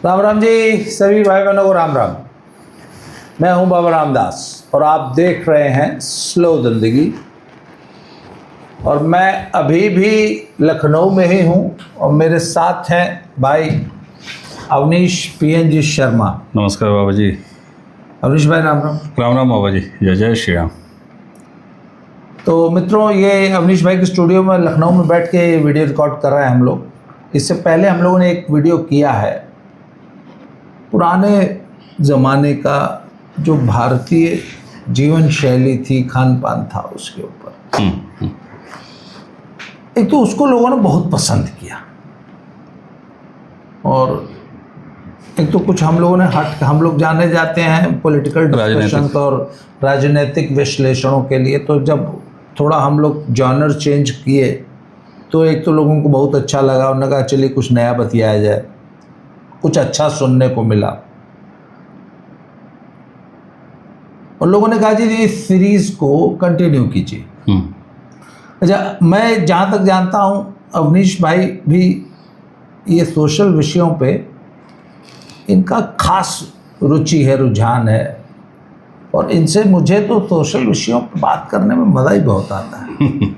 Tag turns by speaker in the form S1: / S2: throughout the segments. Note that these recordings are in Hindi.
S1: राम राम जी, सभी भाई बहनों को राम राम। मैं हूं बाबा रामदास और आप देख रहे हैं स्लो जिंदगी। और मैं अभी भी लखनऊ में ही हूं और मेरे साथ हैं भाई अवनीश PNG शर्मा।
S2: नमस्कार बाबा जी।
S1: अवनीश भाई राम राम।
S2: राम राम बाबा जी, जय जय श्री राम।
S1: तो मित्रों, ये अवनीश भाई के स्टूडियो में लखनऊ में बैठ के वीडियो रिकॉर्ड कर रहे हैं हम लोग। इससे पहले हम लोगों ने एक वीडियो किया है पुराने ज़माने का, जो भारतीय जीवन शैली थी, खान पान था, उसके ऊपर। एक तो उसको लोगों ने बहुत पसंद किया और एक तो कुछ हम लोगों ने हम लोग जाने जाते हैं पॉलिटिकल डिस्कशन और राजनीतिक विश्लेषणों के लिए। तो जब थोड़ा हम लोग जॉनर चेंज किए तो एक तो लोगों को बहुत अच्छा लगा। उन्होंने कहा चलिए कुछ नया बतियाया जाए, कुछ अच्छा सुनने को मिला। और लोगों ने कहा जी इस सीरीज को कंटिन्यू कीजिए। अच्छा, मैं जहाँ तक जानता हूँ अवनीश भाई भी ये सोशल विषयों पे इनका खास रुचि है, रुझान है। और इनसे मुझे तो सोशल विषयों पर बात करने में मज़ा ही बहुत आता है।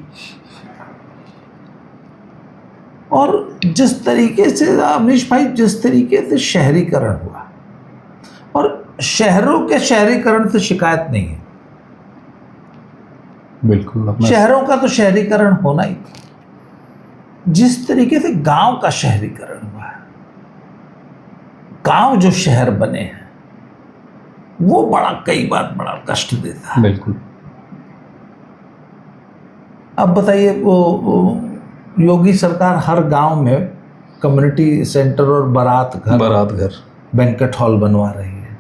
S1: और जिस तरीके से अवनीश भाई, जिस तरीके से शहरीकरण हुआ, और शहरों के शहरीकरण से शिकायत नहीं है,
S2: बिल्कुल
S1: शहरों का तो शहरीकरण होना ही था। जिस तरीके से गांव का शहरीकरण हुआ है, गांव जो शहर बने हैं, वो कई बार बड़ा कष्ट देता है।
S2: बिल्कुल।
S1: अब बताइए, वो योगी सरकार हर गांव में कम्युनिटी सेंटर और बारात घर बैंक्वेट हॉल बनवा रही है।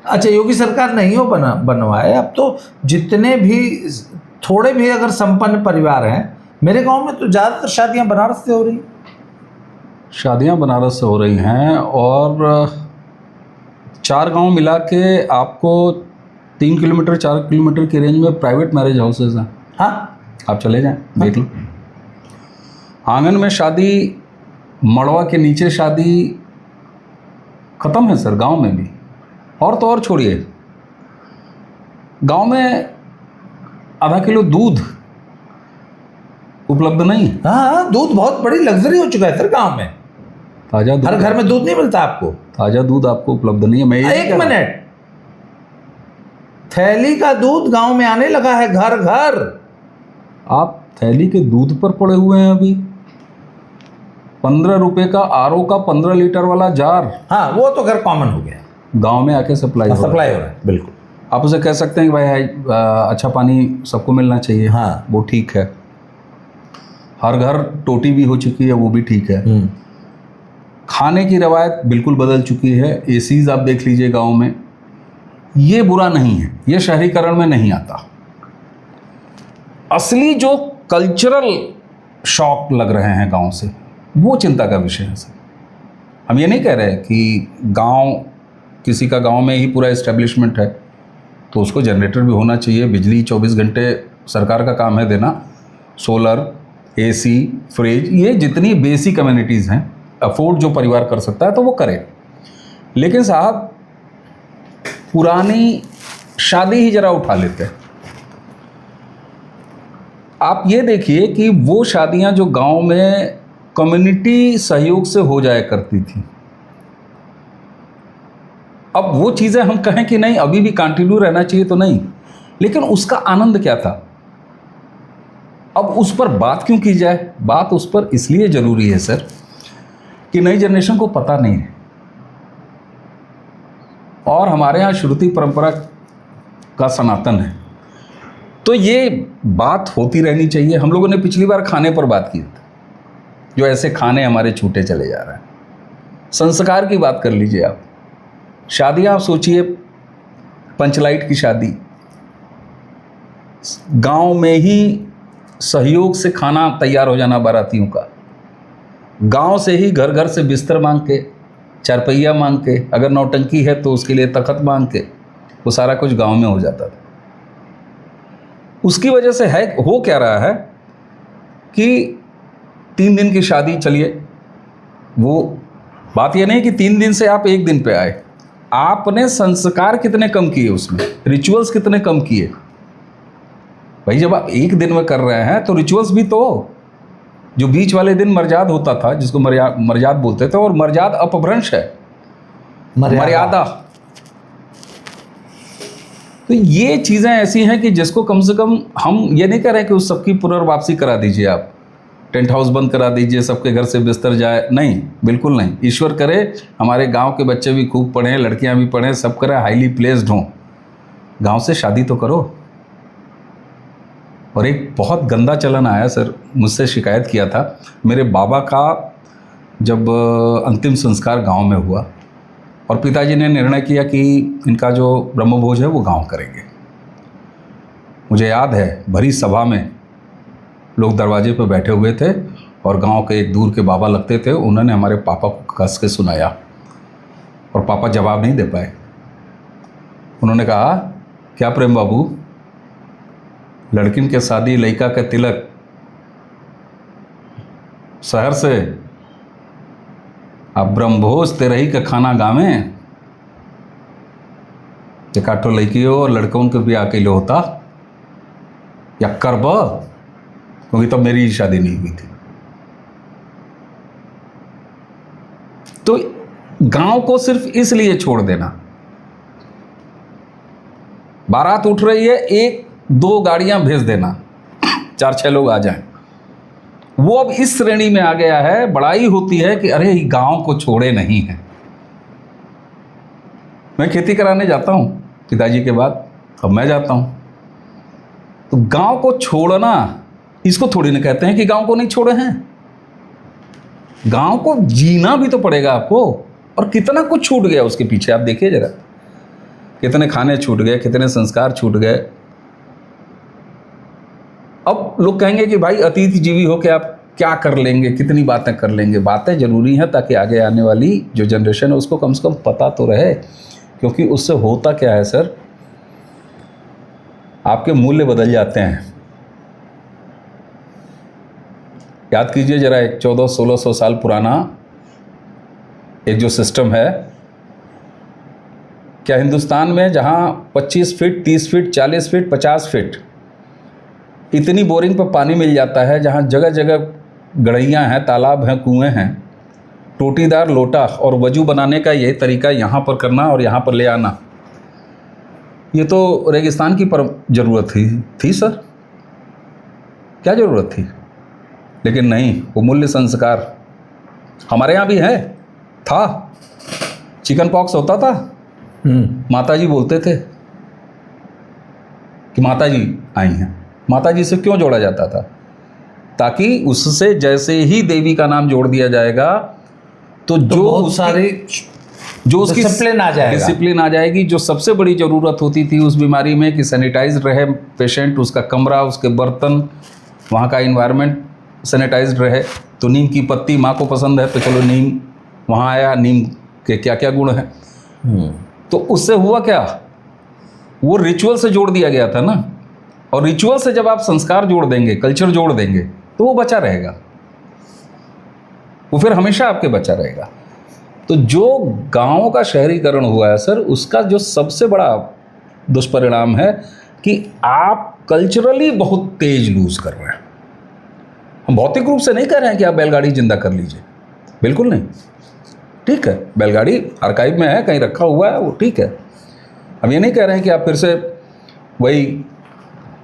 S1: अच्छा, योगी सरकार नहीं हो बनवाए, अब तो जितने भी थोड़े भी अगर संपन्न परिवार हैं, मेरे गांव में तो ज़्यादातर शादियां बनारस से हो रही हैं।
S2: शादियां बनारस से हो रही हैं और 4 गांव मिला के आपको 3 किलोमीटर 4 किलोमीटर की रेंज में प्राइवेट मैरिज हाउसेज हैं।
S1: हाँ,
S2: आप चले जाएं, देख लो। आंगन में शादी, मड़वा के नीचे शादी खत्म है सर, गांव में भी। और तो और छोड़िए, गांव में आधा किलो दूध उपलब्ध नहीं।
S1: हाँ, दूध बहुत बड़ी लग्जरी हो चुका है सर गांव में।
S2: ताजा दूध,
S1: हर घर में दूध नहीं मिलता आपको।
S2: ताजा दूध आपको उपलब्ध नहीं है। मैं
S1: एक मिनट, थैली का दूध गांव में आने लगा है घर घर।
S2: आप थैली के दूध पर पड़े हुए हैं अभी। 15 रुपए का RO का 15 लीटर वाला जार।
S1: हाँ, वो तो घर कॉमन हो गया,
S2: गांव में आके सप्लाई हो रहा
S1: है। बिल्कुल।
S2: आप उसे कह सकते हैं कि भाई अच्छा पानी सबको मिलना चाहिए।
S1: हाँ,
S2: वो ठीक है। हर घर टोटी भी हो चुकी है, वो भी ठीक है। खाने की रवायत बिल्कुल बदल चुकी है। एसीज आप देख लीजिए गांव में। ये बुरा नहीं है, ये शहरीकरण में नहीं आता। असली जो कल्चरल शॉक लग रहे हैं गांव से, वो चिंता का विषय है सर। हम ये नहीं कह रहे कि गांव, किसी का गांव में ही पूरा एस्टेब्लिशमेंट है तो उसको जनरेटर भी होना चाहिए। बिजली 24 घंटे सरकार का काम है देना। सोलर, AC, फ्रिज, ये जितनी बेसिक कम्युनिटीज़ हैं, अफोर्ड जो परिवार कर सकता है तो वो करे। लेकिन साहब, पुरानी शादी ही जरा उठा लेते हैं। आप ये देखिए कि वो शादियां जो गांव में कम्युनिटी सहयोग से हो जाया करती थी, अब वो चीज़ें हम कहें कि नहीं अभी भी कंटिन्यू रहना चाहिए तो नहीं, लेकिन उसका आनंद क्या था? अब उस पर बात क्यों की जाए? बात उस पर इसलिए ज़रूरी है सर कि नई जनरेशन को पता नहीं है। और हमारे यहाँ श्रुति परंपरा का सनातन है, तो ये बात होती रहनी चाहिए। हम लोगों ने पिछली बार खाने पर बात की थी, जो ऐसे खाने हमारे छूटे चले जा रहे हैं। संस्कार की बात कर लीजिए आप। शादियाँ आप सोचिए, पंचलाइट की शादी, गांव में ही सहयोग से खाना तैयार हो जाना बारातियों का, गांव से ही घर घर से बिस्तर मांग के, चारपहिया मांग के, अगर नौटंकी है तो उसके लिए तखत मांग के, वो सारा कुछ गांव में हो जाता था। उसकी वजह से हो क्या रहा है कि 3 दिन की शादी, चलिए वो बात ये नहीं कि 3 दिन से आप 1 दिन पे आए, आपने संस्कार कितने कम किए, उसमें रिचुअल्स कितने कम किए। भाई जब आप 1 दिन में कर रहे हैं तो रिचुअल्स भी तो, जो बीच वाले दिन मर्याद होता था, जिसको मर्याद बोलते थे, और मर्याद अपभ्रंश है, मर्यादा। तो ये चीज़ें ऐसी हैं कि जिसको कम से कम, हम ये नहीं कह रहे कि उस सबकी पुनर्वापसी करा दीजिए, आप टेंट हाउस बंद करा दीजिए, सबके घर से बिस्तर जाए, नहीं, बिल्कुल नहीं। ईश्वर करे हमारे गांव के बच्चे भी खूब पढ़ें, लड़कियां भी पढ़ें, सब करें, हाईली प्लेस्ड हों। गांव से शादी तो करो। और एक बहुत गंदा चलन आया सर, मुझसे शिकायत किया था, मेरे बाबा का जब अंतिम संस्कार गांव में हुआ और पिताजी ने निर्णय किया कि इनका जो ब्रह्मभोज है वो गांव करेंगे। मुझे याद है भरी सभा में लोग दरवाजे पर बैठे हुए थे और गांव के एक दूर के बाबा लगते थे, उन्होंने हमारे पापा को कस के सुनाया और पापा जवाब नहीं दे पाए। उन्होंने कहा, क्या प्रेम बाबू, लड़किन के शादी, लड़का का तिलक, शहर से अब ब्रह्मभोज तेरही का खाना गावे, काठो लड़की हो और लड़कों के भी अकेले होता या करब, क्योंकि तब मेरी शादी नहीं हुई थी। तो गांव को सिर्फ इसलिए छोड़ देना, बारात उठ रही है, 1-2 गाड़ियां भेज देना, 4-6 लोग आ जाएं, वो अब इस श्रेणी में आ गया है। बड़ाई होती है कि अरे गांव को छोड़े नहीं है। मैं खेती कराने जाता हूं पिताजी के बाद, अब मैं जाता हूं, तो गांव को छोड़ना, इसको थोड़ी ना कहते हैं कि गांव को नहीं छोड़े हैं। गांव को जीना भी तो पड़ेगा आपको, और कितना कुछ छूट गया उसके पीछे, आप देखिए जरा, कितने खाने छूट गए, कितने संस्कार छूट गए। अब लोग कहेंगे कि भाई अतिथि जीवी हो के आप क्या कर लेंगे, कितनी बातें कर लेंगे। बातें जरूरी हैं ताकि आगे आने वाली जो जनरेशन है उसको कम से कम पता तो रहे, क्योंकि उससे होता क्या है सर, आपके मूल्य बदल जाते हैं। याद कीजिए जरा, एक 1400-1600 साल पुराना एक जो सिस्टम है, क्या हिंदुस्तान में जहां 25 फीट, 30 फीट, 40 फीट, 50 फीट इतनी बोरिंग पर पानी मिल जाता है, जहां जगह जगह गड़ैयाँ हैं, तालाब हैं, कुएं हैं, टोटीदार लोटा और वजू बनाने का ये तरीका यहाँ पर करना और यहाँ पर ले आना, ये तो रेगिस्तान की पर ज़रूरत थी सर, क्या ज़रूरत थी। लेकिन नहीं, वो मूल्य संस्कार हमारे यहाँ भी है, था। चिकन पॉक्स होता था, माताजी बोलते थे कि माताजी आई हैं। माताजी से क्यों जोड़ा जाता था? ताकि उससे जैसे ही देवी का नाम जोड़ दिया जाएगा तो जो
S1: बहुत सारी
S2: जो उसकी
S1: डिसिप्लिन
S2: आ जाएगी। जो सबसे बड़ी ज़रूरत होती थी उस बीमारी में कि सैनिटाइज रहे पेशेंट, उसका कमरा, उसके बर्तन, वहाँ का इन्वायरमेंट सैनिटाइज्ड रहे। तो नीम की पत्ती माँ को पसंद है तो चलो नीम वहाँ आया, नीम के क्या क्या गुण हैं। तो उससे हुआ क्या, वो रिचुअल से जोड़ दिया गया था ना, और रिचुअल से जब आप संस्कार जोड़ देंगे, कल्चर जोड़ देंगे, तो वो बचा रहेगा, वो फिर हमेशा आपके बचा रहेगा। तो जो गांवों का शहरीकरण हुआ है सर, उसका जो सबसे बड़ा दुष्परिणाम है कि आप कल्चरली बहुत तेज लूज कर रहे हैं। हम भौतिक रूप से नहीं कह रहे हैं कि आप बैलगाड़ी जिंदा कर लीजिए, बिल्कुल नहीं, ठीक है, बैलगाड़ी आर्काइव में है, कहीं रखा हुआ है, वो ठीक है। हम ये नहीं कह रहे हैं कि आप फिर से वही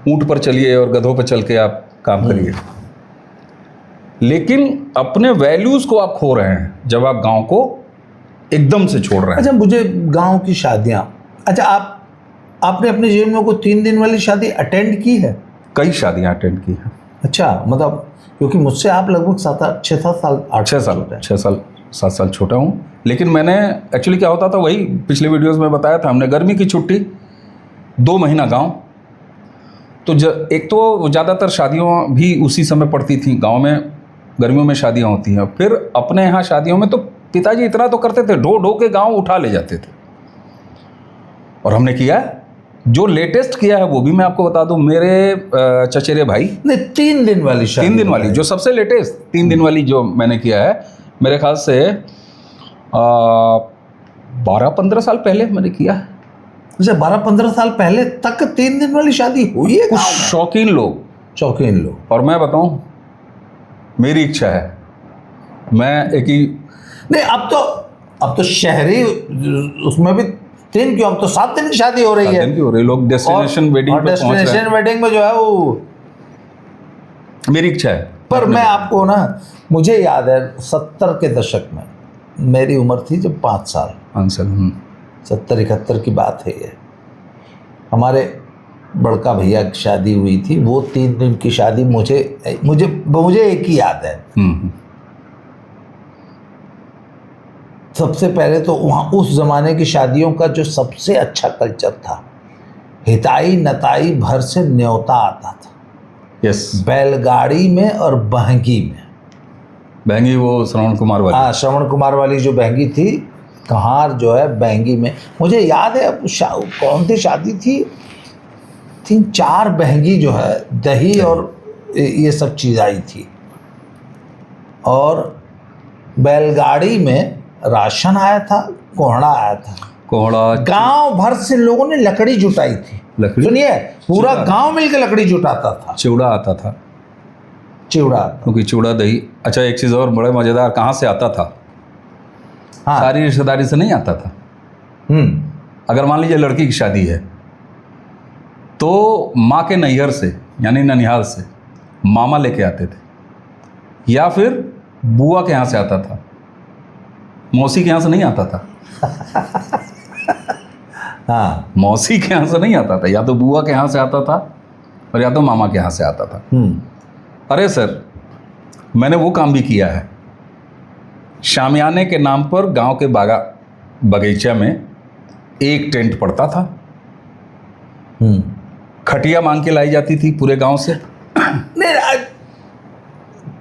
S2: ऊंट पर चलिए और गधों पर चल के आप काम करिए, लेकिन अपने वैल्यूज को आप खो रहे हैं जब आप गांव को एकदम से छोड़ रहे हैं।
S1: अच्छा, मुझे गांव की शादियां, अच्छा आपने अपने जीवन में कोई 3 दिन वाली शादी अटेंड की है?
S2: कई शादियां अटेंड की हैं।
S1: अच्छा, मतलब क्योंकि मुझसे आप लगभग 7
S2: साल छोटा हूँ, लेकिन मैंने एक्चुअली क्या होता था, वही पिछले वीडियोस में बताया था हमने, गर्मी की छुट्टी 2 महीना गांव। तो एक तो ज़्यादातर शादियों भी उसी समय पड़ती थी गांव में, गर्मियों में शादियां होती हैं। फिर अपने यहाँ शादियों में तो पिताजी इतना तो करते थे, ढो ढो के गांव उठा ले जाते थे, और हमने किया। जो लेटेस्ट किया है वो भी मैं आपको बता दूं, मेरे चचेरे भाई
S1: ने 3 दिन वाली शादी,
S2: 3 दिन वाली, जो सबसे लेटेस्ट 3 दिन वाली जो मैंने किया है, मेरे ख्याल से 12-15 साल पहले मैंने किया है।
S1: अच्छा, 12-15 साल पहले तक 3 दिन वाली शादी हुई है
S2: कुछ
S1: गाँव में?
S2: शौकीन लोग,
S1: शौकीन लोग।
S2: और मैं बताऊं, मेरी इच्छा है, मैं एक ही
S1: नहीं, अब तो शहरी उसमें भी 3 क्यों, अब तो 7 दिन की शादी हो रही है।
S2: दिन की हो रही, लोग डेस्टिनेशन वेडिंग पे पहुंच रहे हैं।
S1: डेस्टिनेशन वेडिंग में जो है वो,
S2: मेरी इच्छा है।
S1: पर मैं आपको ना, मुझे याद है 70 के दशक में मेरी उम्र थी जब 5 साल,
S2: आंसर
S1: 70-71 की बात है ये। हमारे बड़का भैया की शादी हुई थी, वो 3 दिन की शादी मुझे एक ही याद है। सबसे पहले तो वहाँ उस ज़माने की शादियों का जो सबसे अच्छा कल्चर था, हिताई नताई भर से न्योता आता था।
S2: यस,
S1: बैलगाड़ी में और बहंगी में।
S2: बहंगी वो श्रवण कुमार वाली।
S1: हाँ, श्रवण कुमार वाली जो बहंगी थी, कहार जो है बहंगी में, मुझे याद है अब कौन सी शादी थी, 3-4 बहंगी जो है, दही और ये सब चीज़ आई थी, और बैलगाड़ी में राशन आया था, कोहड़ा आया था।
S2: कोहड़ा,
S1: गांव भर से लोगों ने लकड़ी जुटाई थी।
S2: लकड़ी,
S1: सुनिए, पूरा गांव मिलकर लकड़ी जुटाता था।
S2: चिवड़ा आता था,
S1: चिवड़ा,
S2: क्योंकि चिवड़ा दही। अच्छा, एक चीज़ और बड़े मज़ेदार, कहाँ से आता था?
S1: हाँ।
S2: सारी रिश्तेदारी से नहीं आता था। अगर मान लीजिए लड़की की शादी है तो माँ के नैहर से, यानी ननिहाल से मामा लेके आते थे, या फिर बुआ के यहाँ से आता था, मौसी के यहाँ से नहीं आता था।
S1: हाँ,
S2: मौसी के यहाँ से नहीं आता था, या तो बुआ के यहाँ से आता था और या तो मामा के यहाँ से आता था। अरे सर, मैंने वो काम भी किया है। शामियाने के नाम पर गांव के बगीचा में एक टेंट पड़ता था, खटिया मांग के लाई जाती थी पूरे गांव से।
S1: नहीं,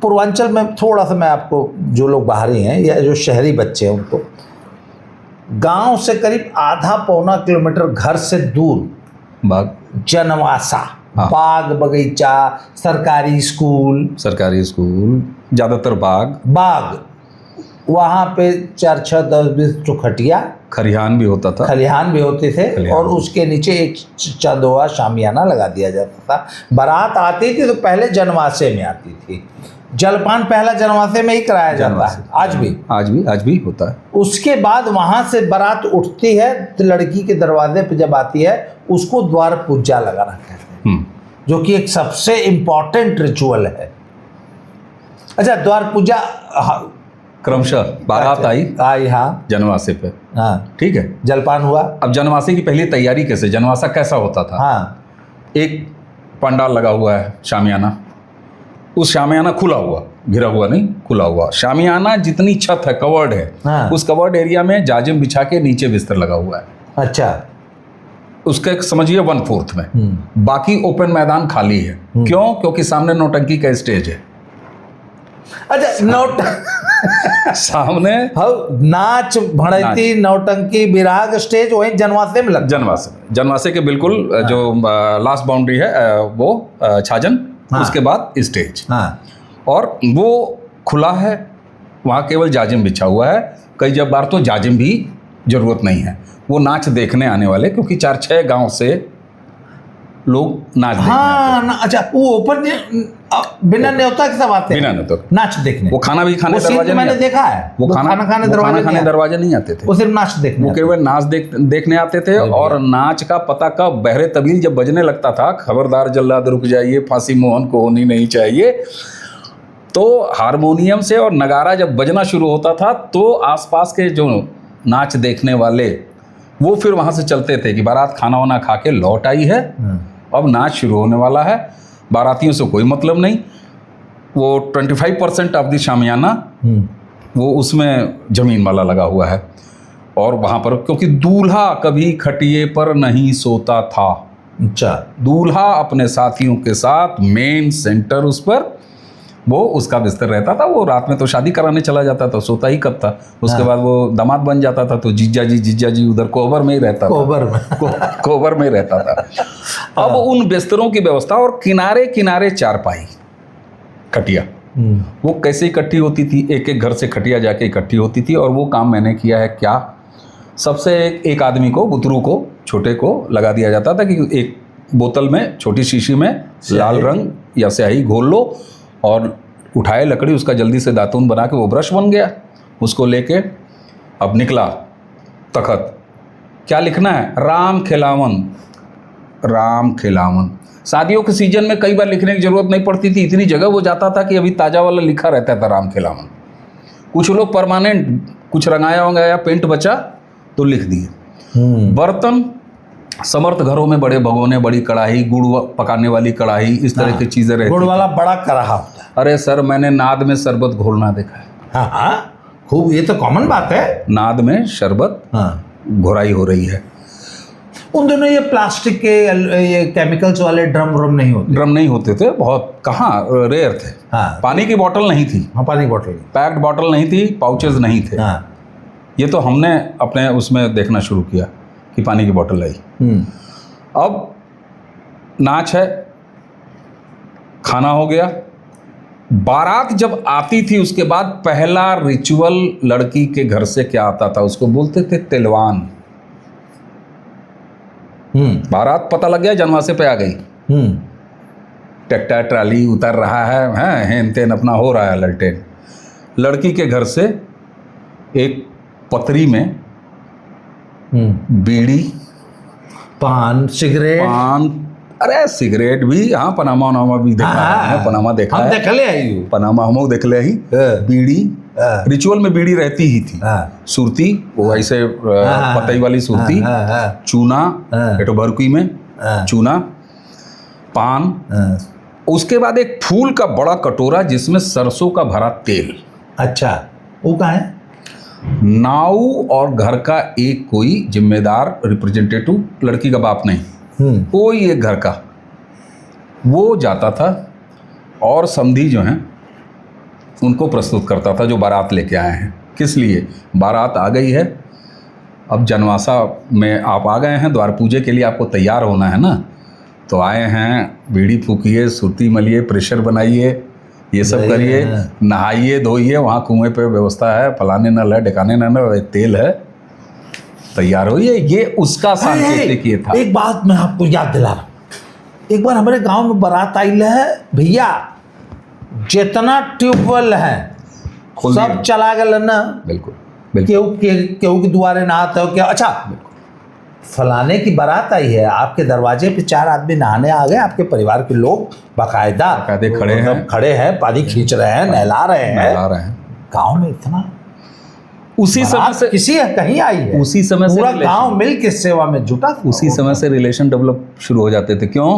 S1: पूर्वांचल में थोड़ा सा मैं आपको, जो लोग बाहरी हैं या जो शहरी बच्चे हैं, उनको गांव से करीब आधा पौना किलोमीटर घर से दूर
S2: बाग,
S1: जनवासा,
S2: हाँ।
S1: बाग बगीचा, सरकारी स्कूल,
S2: ज़्यादातर बाग,
S1: वहाँ पे 4-6-10-20 चौखटिया,
S2: खलिहान भी होता था,
S1: खलिहान भी होते थे,
S2: खलिहान।
S1: और उसके नीचे एक चंदोआ शामियाना लगा दिया जाता था। बारात आती थी तो पहले जनवासे में आती थी। जलपान पहला जनवासे में ही कराया जाता है, आज भी होता है। उसके बाद वहाँ से बारात उठती है तो लड़की के दरवाजे पे जब आती है, उसको द्वार पूजा लगाना कहते हैं, जो कि एक सबसे इम्पोर्टेंट रिचुअल है। अच्छा, द्वार पूजा,
S2: क्रमशः बारात आई
S1: हाँ,
S2: जनवासे पे,
S1: हाँ,
S2: ठीक है,
S1: जलपान हुआ।
S2: अब जनवासे की पहली तैयारी कैसे, जनवासा कैसा होता था?
S1: हाँ,
S2: एक पंडाल लगा हुआ है, शामियाना, उस शामियाना खुला हुआ, घिरा हुआ नहीं, खुला हुआ शामियाना, जितनी छत है कवर्ड है,
S1: हाँ।
S2: उस कवर्ड एरिया में जाजिम बिछा के नीचे बिस्तर लगा हुआ है।
S1: अच्छा,
S2: उसका समझिए 1/4 में, बाकी ओपन मैदान खाली है। क्यों? क्योंकि सामने नौटंकी का स्टेज है।
S1: अच्छा,
S2: सामने
S1: नाच भड़ती नौटंकी विराग स्टेज वही जनवासे में लगता,
S2: जनवासे के बिल्कुल जो लास्ट बाउंड्री है वो छाजन, उसके बाद स्टेज, और वो खुला है, वहाँ केवल जाजिम बिछा हुआ है। कई जब बार तो जाजिम भी जरूरत नहीं है, वो नाच देखने आने वाले, क्योंकि 4-6 गांव से लोग नाच देखने आते हैं।
S1: अच्छा, वो ओपन बिना न्योता के सब आते हैं,
S2: बिना न्योता,
S1: नाच देखने।
S2: वो खाना भी खाने दरवाजे
S1: मैंने देखा है,
S2: वो खाना खाने दरवाजे नहीं आते थे,
S1: वो सिर्फ नाच देखने,
S2: वो केवल नाच देखने आते थे। और नाच का पता कब, बहरे तबील जब बजने लगता था, खबरदार जल्लाद रुक जाइए, फांसी मोहन को होनी नहीं चाहिए, तो हारमोनियम से और नगारा जब बजना शुरू होता था तो आसपास के जो नाच देखने वाले वो फिर वहाँ से चलते थे कि बारात खाना वाना खा के लौट आई है, अब नाच शुरू होने वाला है। बारातियों से कोई मतलब नहीं, वो 25% ऑफ द शामियाना वो उसमें ज़मीन वाला लगा हुआ है। और वहाँ पर क्योंकि दूल्हा कभी खटिए पर नहीं सोता था,
S1: अच्छा,
S2: दूल्हा अपने साथियों के साथ मेन सेंटर, उस पर वो उसका बिस्तर रहता था। वो रात में तो शादी कराने चला जाता था, सोता ही कब था। उसके बाद वो दामाद बन जाता था तो जीजा जी उधर कोबर में ही रहता था, कोबर में रहता था। अब उन बिस्तरों की व्यवस्था, और किनारे किनारे चारपाई, खटिया, वो कैसे इकट्ठी होती थी, एक एक घर से खटिया जाके इकट्ठी होती थी, और वो काम मैंने किया है। क्या, सबसे एक आदमी को, बुतरू को, छोटे को लगा दिया जाता था कि एक बोतल में, छोटी शीशी में लाल रंग या स्याही घोल लो और उठाए लकड़ी, उसका जल्दी से दातून बना के वो ब्रश बन गया। उसको लेके अब निकला तखत, क्या लिखना है, राम खिलावन, राम खिलावन। शादियों के सीजन में कई बार लिखने की जरूरत नहीं पड़ती थी, इतनी जगह वो जाता था कि अभी ताज़ा वाला लिखा रहता था राम खिलावन। कुछ लोग परमानेंट, कुछ रंगाया वंगाया पेंट बचा तो लिख दिए। बर्तन, समर्थ घरों में बड़े भगोने, बड़ी कढ़ाई, गुड़ पकाने वाली कढ़ाई, इस तरह की चीजें रहती।
S1: गुड़ वाला बड़ा कढ़ा होता है।
S2: अरे सर, मैंने नाद में शरबत घोलना देखा है।
S1: हाँ हाँ, खूब, ये तो कॉमन बात है।
S2: नाद में शरबत घोराई हो रही है।
S1: उन दिनों ये प्लास्टिक के, ये केमिकल्स वाले ड्रम नहीं होते।
S2: ड्रम नहीं होते थे, बहुत कहाँ, रेयर थे।
S1: हाँ,
S2: पानी की बोतल नहीं थी।
S1: हाँ, पानी की बोतल,
S2: पैक्ड बोतल नहीं थी, पाउचेज नहीं थे।
S1: हाँ,
S2: ये तो हमने अपने उसमें देखना शुरू किया कि पानी की बोतल आई। अब नाच है, खाना हो गया, बारात जब आती थी उसके बाद पहला रिचुअल लड़की के घर से क्या आता था, उसको बोलते थे तिलवान। बारात पता लग गया, जनवासे पे आ गई, ट्रैक्टर ट्राली उतर रहा है, हेन तेन अपना हो रहा है ललटेन। लड़की के घर से एक पतरी में बीड़ी,
S1: पान, सिगरेट,
S2: अरे सिगरेट भी, हाँ, पनामा वनामा भी देखा है, पनामा देखा है,
S1: देख ले आई,
S2: पनामा हम देख ले ही। बीड़ी, रिचुअल में बीड़ी रहती ही थी। सुरती, वो ऐसे पतई वाली सुरती, चूना, एटो भरकुई में चूना, पान, उसके बाद एक फूल का बड़ा कटोरा जिसमें सरसों का भरा तेल।
S1: अच्छा, वो कहाँ है?
S2: नाऊ और घर का एक कोई जिम्मेदार रिप्रेजेंटेटिव, लड़की का बाप नहीं, कोई एक घर का, वो जाता था और समधी जो हैं उनको प्रस्तुत करता था, जो बारात लेके आए हैं। किस लिए? बारात आ गई है, अब जनवासा में आप आ गए हैं, द्वार पूजे के लिए आपको तैयार होना है ना, तो आए हैं, बीड़ी फूकिए, सुरती मलिए, प्रेशर बनाइए, ये सब करिए, नहाइए धोइए, वहाँ कुएं पे व्यवस्था है, फलाने नल है, ढकाने नल है, तेल है, तैयार होइए। ये उसका सांकेतिक ये था।
S1: एक बात मैं आपको याद दिला रहा हूँ, एक बार हमारे गांव में बारात आई है भैया, जितना ट्यूबवेल है सब चला गया ना।
S2: बिल्कुल,
S1: केहू के दुआरे नहाते हो क्या? अच्छा, फलाने की बारात आई है, आपके दरवाजे पे 4 आदमी नहाने आ गए, आपके परिवार के लोग बाकायदा खड़े हैं, पानी खींच रहे हैं, नहला रहे हैं। गांव में इतना,
S2: उसी समय से
S1: किसी कहीं आई है, उसी समय से पूरा गांव मिल के सेवा में जुटा।
S2: उसी समय से रिलेशन डेवलप शुरू हो जाते थे। क्यों?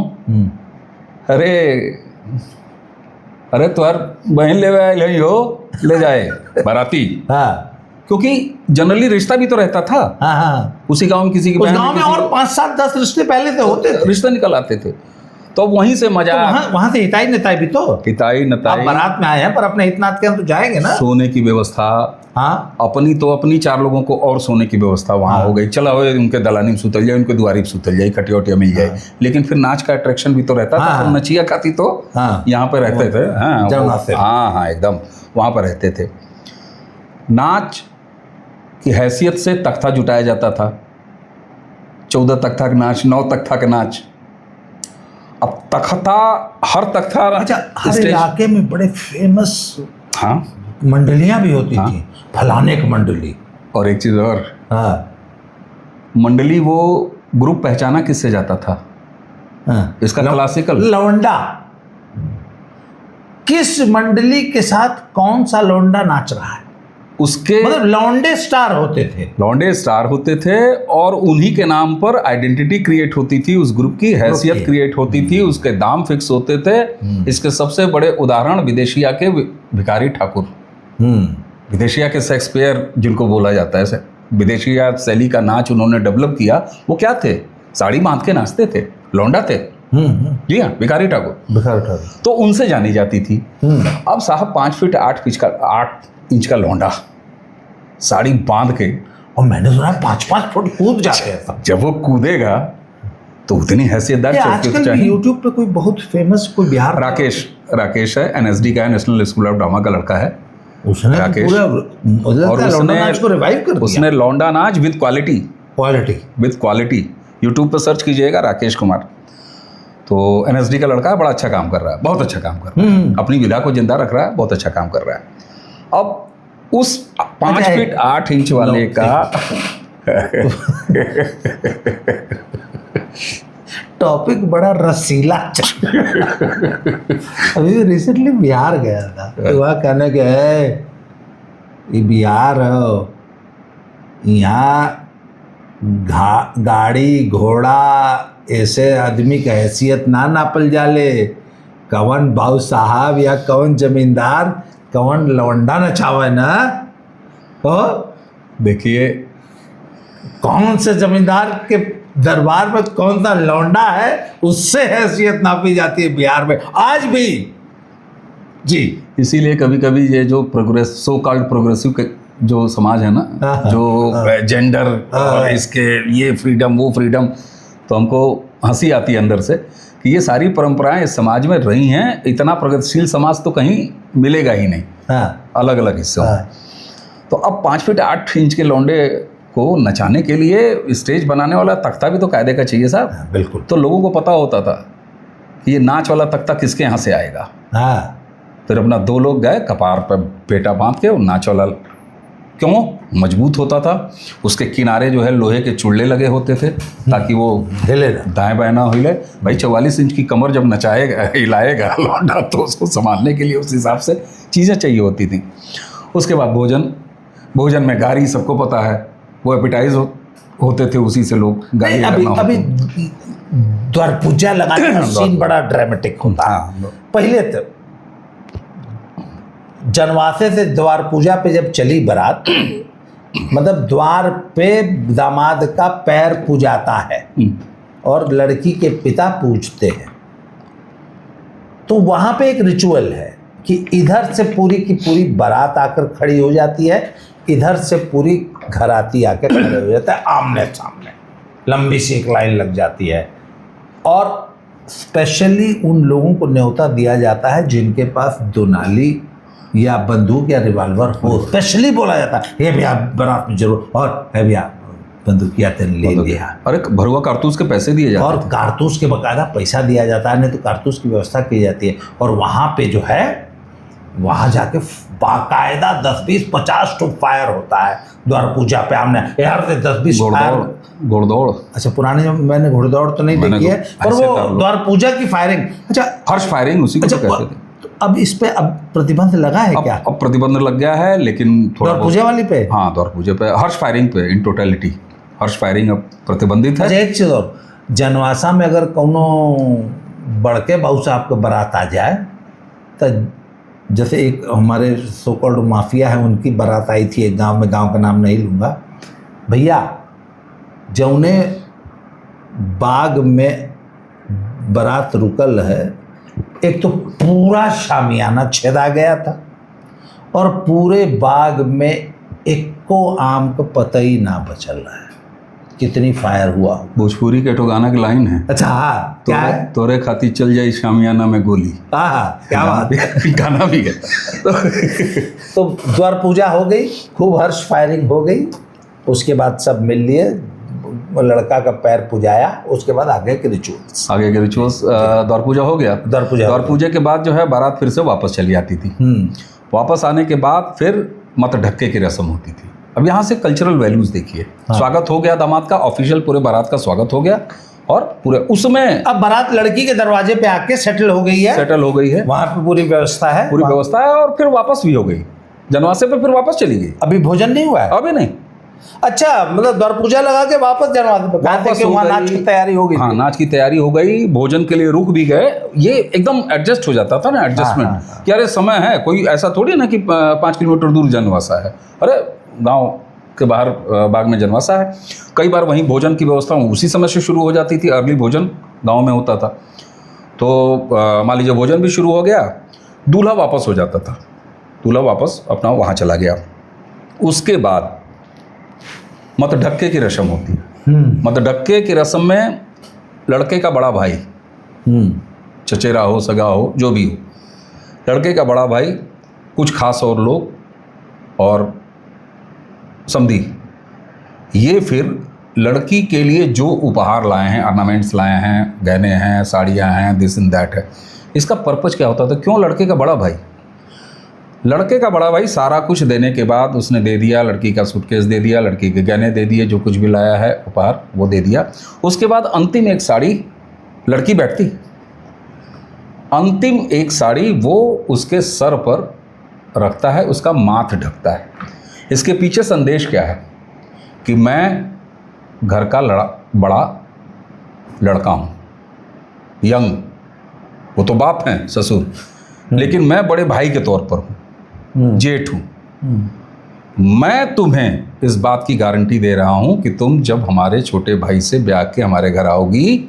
S2: अरे तुहार बहन ले हो, ले जाए बाराती। हाँ, क्योंकि जनरली रिश्ता भी तो रहता था। हाँ, उसी गांव में किसी की बहन,
S1: गांव में और 5, 7, 10 रिश्ते पहले से होते थे,
S2: रिश्ते निकल आते थे, तो वहीं से मजा।
S1: तो वहां से हिताई नताई भी, तो
S2: हिताई नताई,
S1: आप बारात में आए हैं पर अपने हितनात के हम तो जाएंगे ना।
S2: सोने की व्यवस्था, हाँ, अपनी 4 लोगों को और सोने की व्यवस्था वहाँ हो गई। चला हो, उनके दलानी में सुतल जाए, उनके द्वारी में सुतल जाए, खटिया उटिया मिल जाए। लेकिन फिर नाच का अट्रैक्शन भी तो रहता था, तो नचिया खाती तो यहाँ पे रहते थे। हाँ, एकदम वहाँ पर रहते थे। नाच की हैसियत से तख्ता जुटाया जाता था, 14 तख्ता का नाच, 9 तख्ता का नाच। अब तख्ता, हर तख्ता,
S1: अच्छा, हर इलाके में बड़े फेमस, हाँ, मंडलियां भी होती थी, फलाने की मंडली।
S2: और एक चीज और,
S1: हाँ,
S2: मंडली वो ग्रुप पहचाना किससे जाता था? हाँ, इसका क्लासिकल
S1: लौंडा, किस मंडली के साथ कौन सा लौंडा नाच रहा है, उसके मतलब लौंडे स्टार होते थे और उन्हीं के नाम पर आइडेंटिटी क्रिएट होती थी, उस ग्रुप की हैसियत क्रिएट होती थी, उसके दाम फिक्स होते थे। इसके सबसे बड़े उदाहरण विदेशिया के भिखारी ठाकुर, विदेशिया के शेक्सपियर जिनको बोला जाता है, विदेशिया शैली का नाच उन्होंने डेवलप किया। वो क्या थे? साड़ी बांध के नाचते थे, लौंडा थे। जी हाँ, भिखारी ठाकुर। तो उनसे जानी जाती थी। अब साहब 5 फीट 8 इंच का लौंडा, साड़ी बांध के, और मैंने सुना 5-5 फुट कूद जाते हैं।
S2: जब वो कूदेगा तो उतनी हैसियतदार
S1: आजकल यूट्यूब पे कोई बहुत फेमस, कोई बिहार,
S2: राकेश राकेश है, एनएसडी का है, नेशनल स्कूल ऑफ ड्रामा का लड़का है।
S1: उसने तो
S2: राकेश।
S1: पूरा मुझे लगता है लौंडा नाच को रिवाइव कर दिया।
S2: उसने लौंडा नाच विद क्वालिटी
S1: क्वालिटी
S2: यूट्यूब पर सर्च कीजिएगा राकेश कुमार। तो एनएसडी का लड़का है, बड़ा अच्छा काम कर रहा है, बहुत अच्छा काम कर रहा है, अपनी विधा को जिंदा रख रहा है, बहुत अच्छा काम कर रहा है। अब उस 5 फीट 8 इंच वाले का
S1: टॉपिक बड़ा रसीला अभी रिसेंटली बिहार गया था, तो वहाँ कहने के है ये बिहार है, यहाँ गाड़ी घोड़ा ऐसे आदमी का हैसियत ना नापल जाले, कवन बाबू साहब या कवन जमींदार कवन लौंडा नचावे ना हो।
S2: देखिए
S1: कौन से जमींदार के दरबार में कौन सा लौंडा है, उससे हैसियत नापी जाती है बिहार में आज भी जी।
S2: इसीलिए कभी कभी ये जो सो कॉल्ड प्रोग्रेसिव जो समाज है ना, जो जेंडर और इसके ये फ्रीडम वो फ्रीडम, तो हमको हंसी आती है अंदर से कि ये सारी परंपराएं इस समाज में रही हैं। इतना प्रगतिशील समाज तो कहीं मिलेगा ही नहीं, अलग अलग हिस्सों में। तो अब 5 फीट 8 इंच के लौंडे को नचाने के लिए स्टेज बनाने वाला तख्ता भी तो कायदे का चाहिए साहब।
S1: बिल्कुल।
S2: तो लोगों को पता होता था कि ये नाच वाला तख्ता किसके यहाँ से आएगा। फिर अपना 2 लोग गए, कपार पर पेटा बांध के, नाच वाला क्यों मजबूत होता था, उसके किनारे जो है लोहे के चुल्ले लगे होते थे ताकि वो
S1: हिले
S2: दाएं बाएं ना हिले। भाई 44 इंच की कमर जब नचाएगा हिलाएगा लौंडा, तो उसको संभालने के लिए उस हिसाब से चीज़ें चाहिए होती थी। उसके बाद भोजन में गारी, सबको पता है वो एपिटाइज होते थे, उसी से लोग गारी।
S1: अभी द्वार पूजा लगाने का सीन बड़ा ड्रामेटिक होता है। पहले तो जनवासे से द्वार पूजा पे जब चली बारात, मतलब द्वार पे दामाद का पैर पूजाता है और लड़की के पिता पूजते हैं। तो वहाँ पे एक रिचुअल है कि इधर से पूरी की पूरी बारात आकर खड़ी हो जाती है, इधर से पूरी घराती आकर खड़े हो जाता है, आमने सामने लंबी सी एक लाइन लग जाती है। और स्पेशली उन लोगों को न्योता दिया जाता है जिनके पास दुनाली या बंदूक या रिवॉल्वर हो, स्पेशली बोला जाता है ये भैया बारात में जरूर, और है भैया बंदूकिया तेन ले लिया।
S2: अरे भरुआ कारतूस के पैसे दिए जाते
S1: और कारतूस के बकायदा पैसा दिया जाता है, नहीं तो कारतूस की व्यवस्था की जाती है। और वहाँ पे जो है वहाँ जाके बाकायदा 10-20-50 तो फायर होता है द्वार पूजा पे। हमने यार से 10-20
S2: घोड़दौड़।
S1: अच्छा, पुराने मैंने घोड़दौड़ तो नहीं देखी है, पर वो द्वार पूजा की फायरिंग। अच्छा,
S2: हर्ष फायरिंग उसी को कहते थे।
S1: अब इस पे अब प्रतिबंध लगा है क्या?
S2: अब प्रतिबंध लग गया है, लेकिन
S1: द्वार पूजा वाली पे,
S2: हाँ द्वार पूजा पे, हर्ष फायरिंग पे इन टोटलिटी हर्ष फायरिंग अब प्रतिबंधित है।
S1: अच्छा, एक चीज और, जनवासा में अगर कोनो बड़के बाबू साहब के बारात आ जाए, तो जैसे एक हमारे सो कॉल्ड माफिया है, उनकी बारात आई थी एक गांव में, गांव का नाम नहीं लूँगा भैया, जौने बाग में बारात रुकल है, एक तो पूरा शामियाना छेदा गया था और पूरे बाग में एको आम का पता ही ना बचल रहा है। कितनी फायर हुआ।
S2: भोजपुरी के तो गाना की लाइन है।
S1: अच्छा हाँ, क्या है?
S2: तोरे खाती चल जाई शामियाना में गोली।
S1: हाँ, क्या बात है।
S2: गाना भी है।
S1: तो द्वार पूजा हो गई, खूब हर्ष फायरिंग हो गई, उसके बाद सब मिल लिए, लड़का का पैर पुजाया, उसके बाद आगे के रिचुअल्स द्वार पूजा हो गया। द्वार पूजा के बाद जो है बारात फिर से वापस चली आती थी। वापस आने के बाद फिर मत ढक्के की रस्म होती थी। अब यहाँ से कल्चरल वैल्यूज देखिए। हाँ। स्वागत हो गया दामाद का, ऑफिशियल पूरे बारात का स्वागत हो गया, और पूरे उसमें अब बारात लड़की के दरवाजे पे आके सेटल हो गई है, वहाँ पे पूरी व्यवस्था है,
S2: और फिर वापस भी हो गई, जनवासे पे फिर वापस चली गई।
S1: अभी भोजन नहीं हुआ है?
S2: अभी नहीं।
S1: अच्छा, मतलब द्वार पूजा लगा के वापस जनवासे पे वापस वहाँ नाच की तैयारी हो गई।
S2: हाँ, नाच की तैयारी हो गई, भोजन के लिए रुक भी गए। ये एकदम एडजस्ट हो जाता था ना, एडजस्टमेंट कि अरे समय है, कोई ऐसा थोड़ी ना कि 5 किलोमीटर दूर जनवासा है, अरे गांव के बाहर बाग में जनवासा है। कई बार वहीं भोजन की व्यवस्था उसी समय से शुरू हो जाती थी, अर्ली भोजन गांव में होता था। तो मान लीजिए भोजन भी शुरू हो गया, दूल्हा वापस हो जाता था, दूल्हा वापस अपना वहाँ चला गया। उसके बाद मत ढक्के की रस्म होती है। मत ढक्के की रस्म में लड़के का बड़ा भाई, चचेरा हो, सगा हो, जो भी हो, लड़के का बड़ा भाई, कुछ खास और लोग और समधी, ये फिर लड़की के लिए जो उपहार लाए हैं, ऑर्नामेंट्स लाए हैं, गहने हैं, साड़ियाँ हैं, दिस इन दैट है, इसका पर्पज क्या होता था? क्यों लड़के का बड़ा भाई? लड़के का बड़ा भाई सारा कुछ देने के बाद उसने दे दिया, लड़की का सूटकेस दे दिया, लड़की के गहने दे दिए, जो कुछ भी लाया है उपहार वो दे दिया। उसके बाद अंतिम एक साड़ी लड़की बैठती, अंतिम एक साड़ी वो उसके सर पर रखता है, उसका माथ ढकता है। इसके पीछे संदेश क्या है? कि मैं घर का बड़ा लड़का हूँ, यंग, वो तो बाप हैं ससुर, लेकिन मैं बड़े भाई के तौर पर हूँ, जेठ हूँ। मैं तुम्हें इस बात की गारंटी दे रहा हूँ कि तुम जब हमारे छोटे भाई से ब्याह के हमारे घर आओगी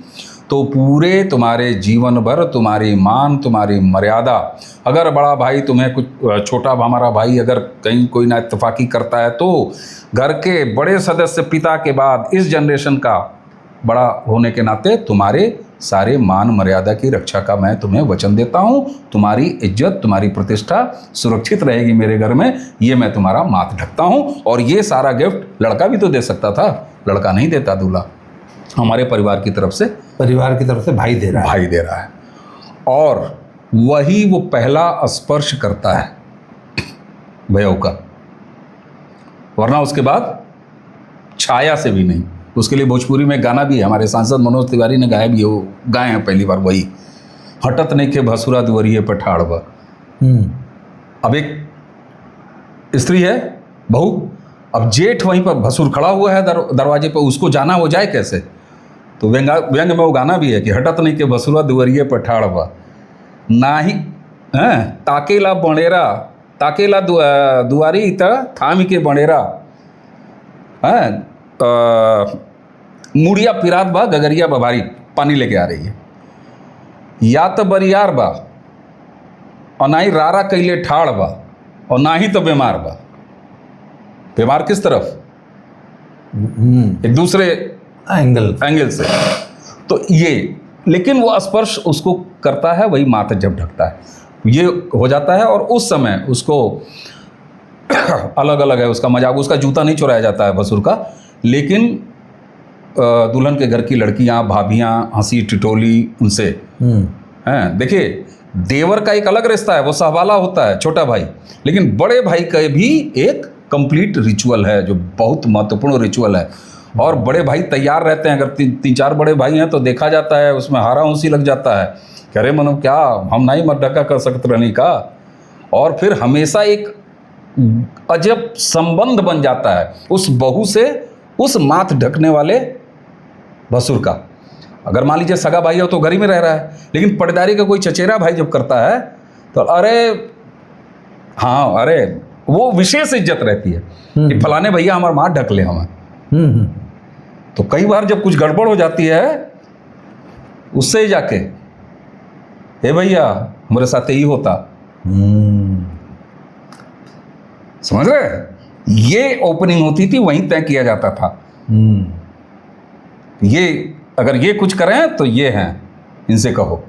S2: तो पूरे तुम्हारे जीवन भर तुम्हारी मान, तुम्हारी मर्यादा, अगर बड़ा भाई तुम्हें कुछ, छोटा हमारा भाई अगर कहीं कोई ना इत्तेफाकी करता है तो घर के बड़े सदस्य पिता के बाद इस जनरेशन का बड़ा होने के नाते तुम्हारे सारे मान मर्यादा की रक्षा का मैं तुम्हें वचन देता हूँ। तुम्हारी इज्जत, तुम्हारी प्रतिष्ठा सुरक्षित रहेगी मेरे घर में, ये मैं तुम्हारा माथ ढकता हूँ। और ये सारा गिफ्ट लड़का भी तो दे सकता था, लड़का नहीं देता, दूल्हा हमारे परिवार की तरफ से भाई दे रहा है। और वही वो पहला स्पर्श करता है भैया का, वरना उसके बाद छाया से भी नहीं। उसके लिए भोजपुरी में गाना भी है, हमारे सांसद मनोज तिवारी ने गाया भी है, वो गाए हैं पहली बार वही, हटत नहीं के भसुरा दुवरिये पे ठाड़बा। अब एक स्त्री है बहू, अब जेठ वहीं पर भसुर खड़ा हुआ है दरवाजे पर, उसको जाना वो जाए कैसे? तो व्यंग में वो गाना भी है कि हटत नहीं के भसुरा दुवरिये पे ठाड़बा, ना ही ताकेला बणेरा, ताकेला दुआरी त थाम के बणेरा, मुड़िया पिरात बा गगरिया बभारी, पानी लेके आ रही है, या तो बरियार बा और ना ही रारा कैले ठाड़ बा और ना ही तो बीमार बा। बीमार किस तरफ? एक दूसरे एंगल से। तो ये, लेकिन वो स्पर्श उसको करता है, वही माथा जब ढकता है, ये हो जाता है। और उस समय उसको अलग अलग है उसका मजाक, उसका जूता नहीं चुराया जाता है भसुर का, लेकिन दुल्हन के घर की लड़कियां, भाभियां, हंसी टिटोली उनसे हैं। देखिए, देवर का एक अलग रिश्ता है, वो सहवाला होता है, छोटा भाई, लेकिन बड़े भाई का भी एक कंप्लीट रिचुअल है जो बहुत महत्वपूर्ण रिचुअल है। और बड़े भाई तैयार रहते हैं, अगर तीन चार बड़े भाई हैं तो देखा जाता है उसमें हारा हुंसी लग जाता है, कह रहे मनो क्या हम नहीं मत ढका कर सकते रहने का। और फिर हमेशा एक अजब संबंध बन जाता है उस बहू से, उस माथ ढकने वाले भसुर का। अगर मान लीजिए सगा भाई हो तो घर ही में रह रहा है, लेकिन पटदारी का कोई चचेरा भाई जब करता है तो अरे वो विशेष इज्जत रहती है कि फलाने भैया हमारा माथ ढक ले हमें। तो कई बार जब कुछ गड़बड़ हो जाती है उससे ही जाके, हे भैया हमारे साथ यही होता, समझ रहे? ये ओपनिंग होती थी, वहीं तय किया जाता था। ये अगर ये कुछ करें तो ये हैं, इनसे कहो।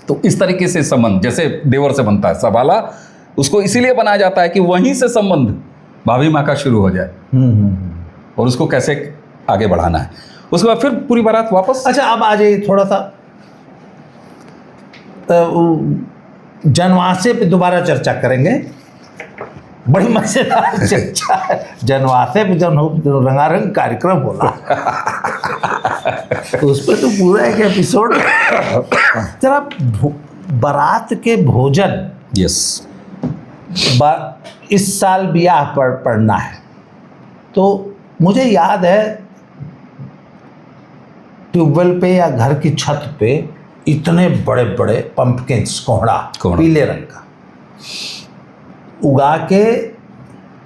S2: तो इस तरीके से संबंध जैसे देवर से बनता है, सवाला उसको इसीलिए बनाया जाता है कि वहीं से संबंध भाभी माँ का शुरू हो जाए और उसको कैसे आगे बढ़ाना है। उसके बाद फिर पूरी बारात वापस।
S1: अच्छा, अब आ जाइए थोड़ा सा जनवासे पे दोबारा चर्चा करेंगे। बड़ी मजेदार चर्चा है जनवासे पे, जब रंगारंग कार्यक्रम होला उस पर तो पूरा एक एपिसोड। जरा बारात के भोजन,
S2: यस,
S1: इस साल ब्याह पड़ना है, तो मुझे याद है ट्यूबवेल पे या घर की छत पे इतने बड़े बड़े पंपकिन्स, कोहड़ा पीले रंग का उगा के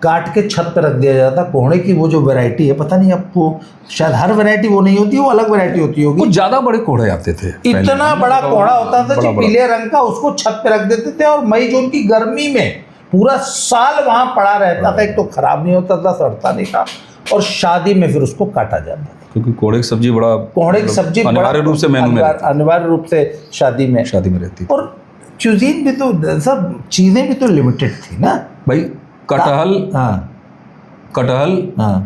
S1: काट के छत पर रख दिया जाता। कोहड़े की वो जो वैरायटी है, पता नहीं आपको, शायद हर वैरायटी वो नहीं होती, वो अलग वैरायटी होती होगी।
S2: कुछ ज़्यादा बड़े कोहड़े आते थे,
S1: इतना बड़ा कोहड़ा होता था जो पीले रंग का, उसको छत पे रख देते थे और मई जून की गर्मी में पूरा साल वहाँ पड़ा रहता था। एक तो खराब नहीं होता था, सड़ता नहीं था, और शादी में फिर उसको काटा जाता था
S2: क्योंकि कोहड़े की सब्जी
S1: अनिवार्य रूप से
S2: मेनू में
S1: अनिवार्य रूप से शादी में
S2: रहती।
S1: और क्यूजीन भी तो सब चीज़ें भी तो लिमिटेड थी ना
S2: भाई। कटहल,
S1: हाँ
S2: कटहल
S1: हाँ,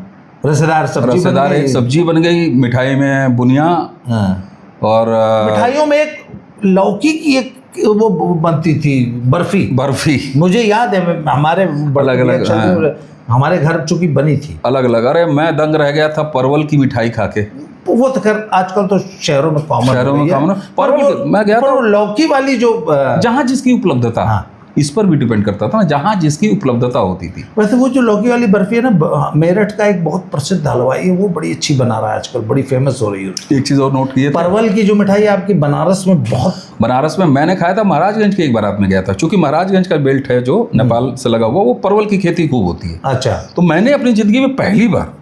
S1: रसेदार सब्जी बन
S2: रसेदार
S1: गई।
S2: एक सब्जी बन गई, मिठाई में बुनिया,
S1: हाँ,
S2: और
S1: मिठाइयों में एक लौकी की एक वो बनती थी बर्फी,
S2: बर्फी,
S1: मुझे याद है हमारे
S2: अलग-अलग, हाँ।
S1: हमारे घर चूंकि बनी थी।
S2: अलग अलग। अरे मैं दंग रह गया था परवल की मिठाई खा के।
S1: वो तो खैर आजकल तो शहरों में कॉमन,
S2: शहरों में common है। परवल मैं गया
S1: पर
S2: था,
S1: वो लौकी वाली जो
S2: जहाँ जिसकी उपलब्धता,
S1: हाँ।
S2: इस पर भी डिपेंड करता था ना, जहाँ जिसकी उपलब्धता होती थी।
S1: वैसे वो जो लौकी वाली बर्फी है ना, मेरठ का एक बहुत प्रसिद्ध हलवाई है, वो बड़ी अच्छी बना रहा है आजकल, बड़ी फेमस हो रही है।
S2: एक चीज़ और नोट किए थे,
S1: परवल की जो मिठाई है आपकी बनारस में बहुत,
S2: बनारस में मैंने खाया था, महाराजगंज के एक बारात में गया था, क्योंकि महाराजगंज का बेल्ट है जो नेपाल से लगा हुआ, वो परवल की खेती खूब होती है।
S1: अच्छा,
S2: तो मैंने अपनी ज़िंदगी में पहली बार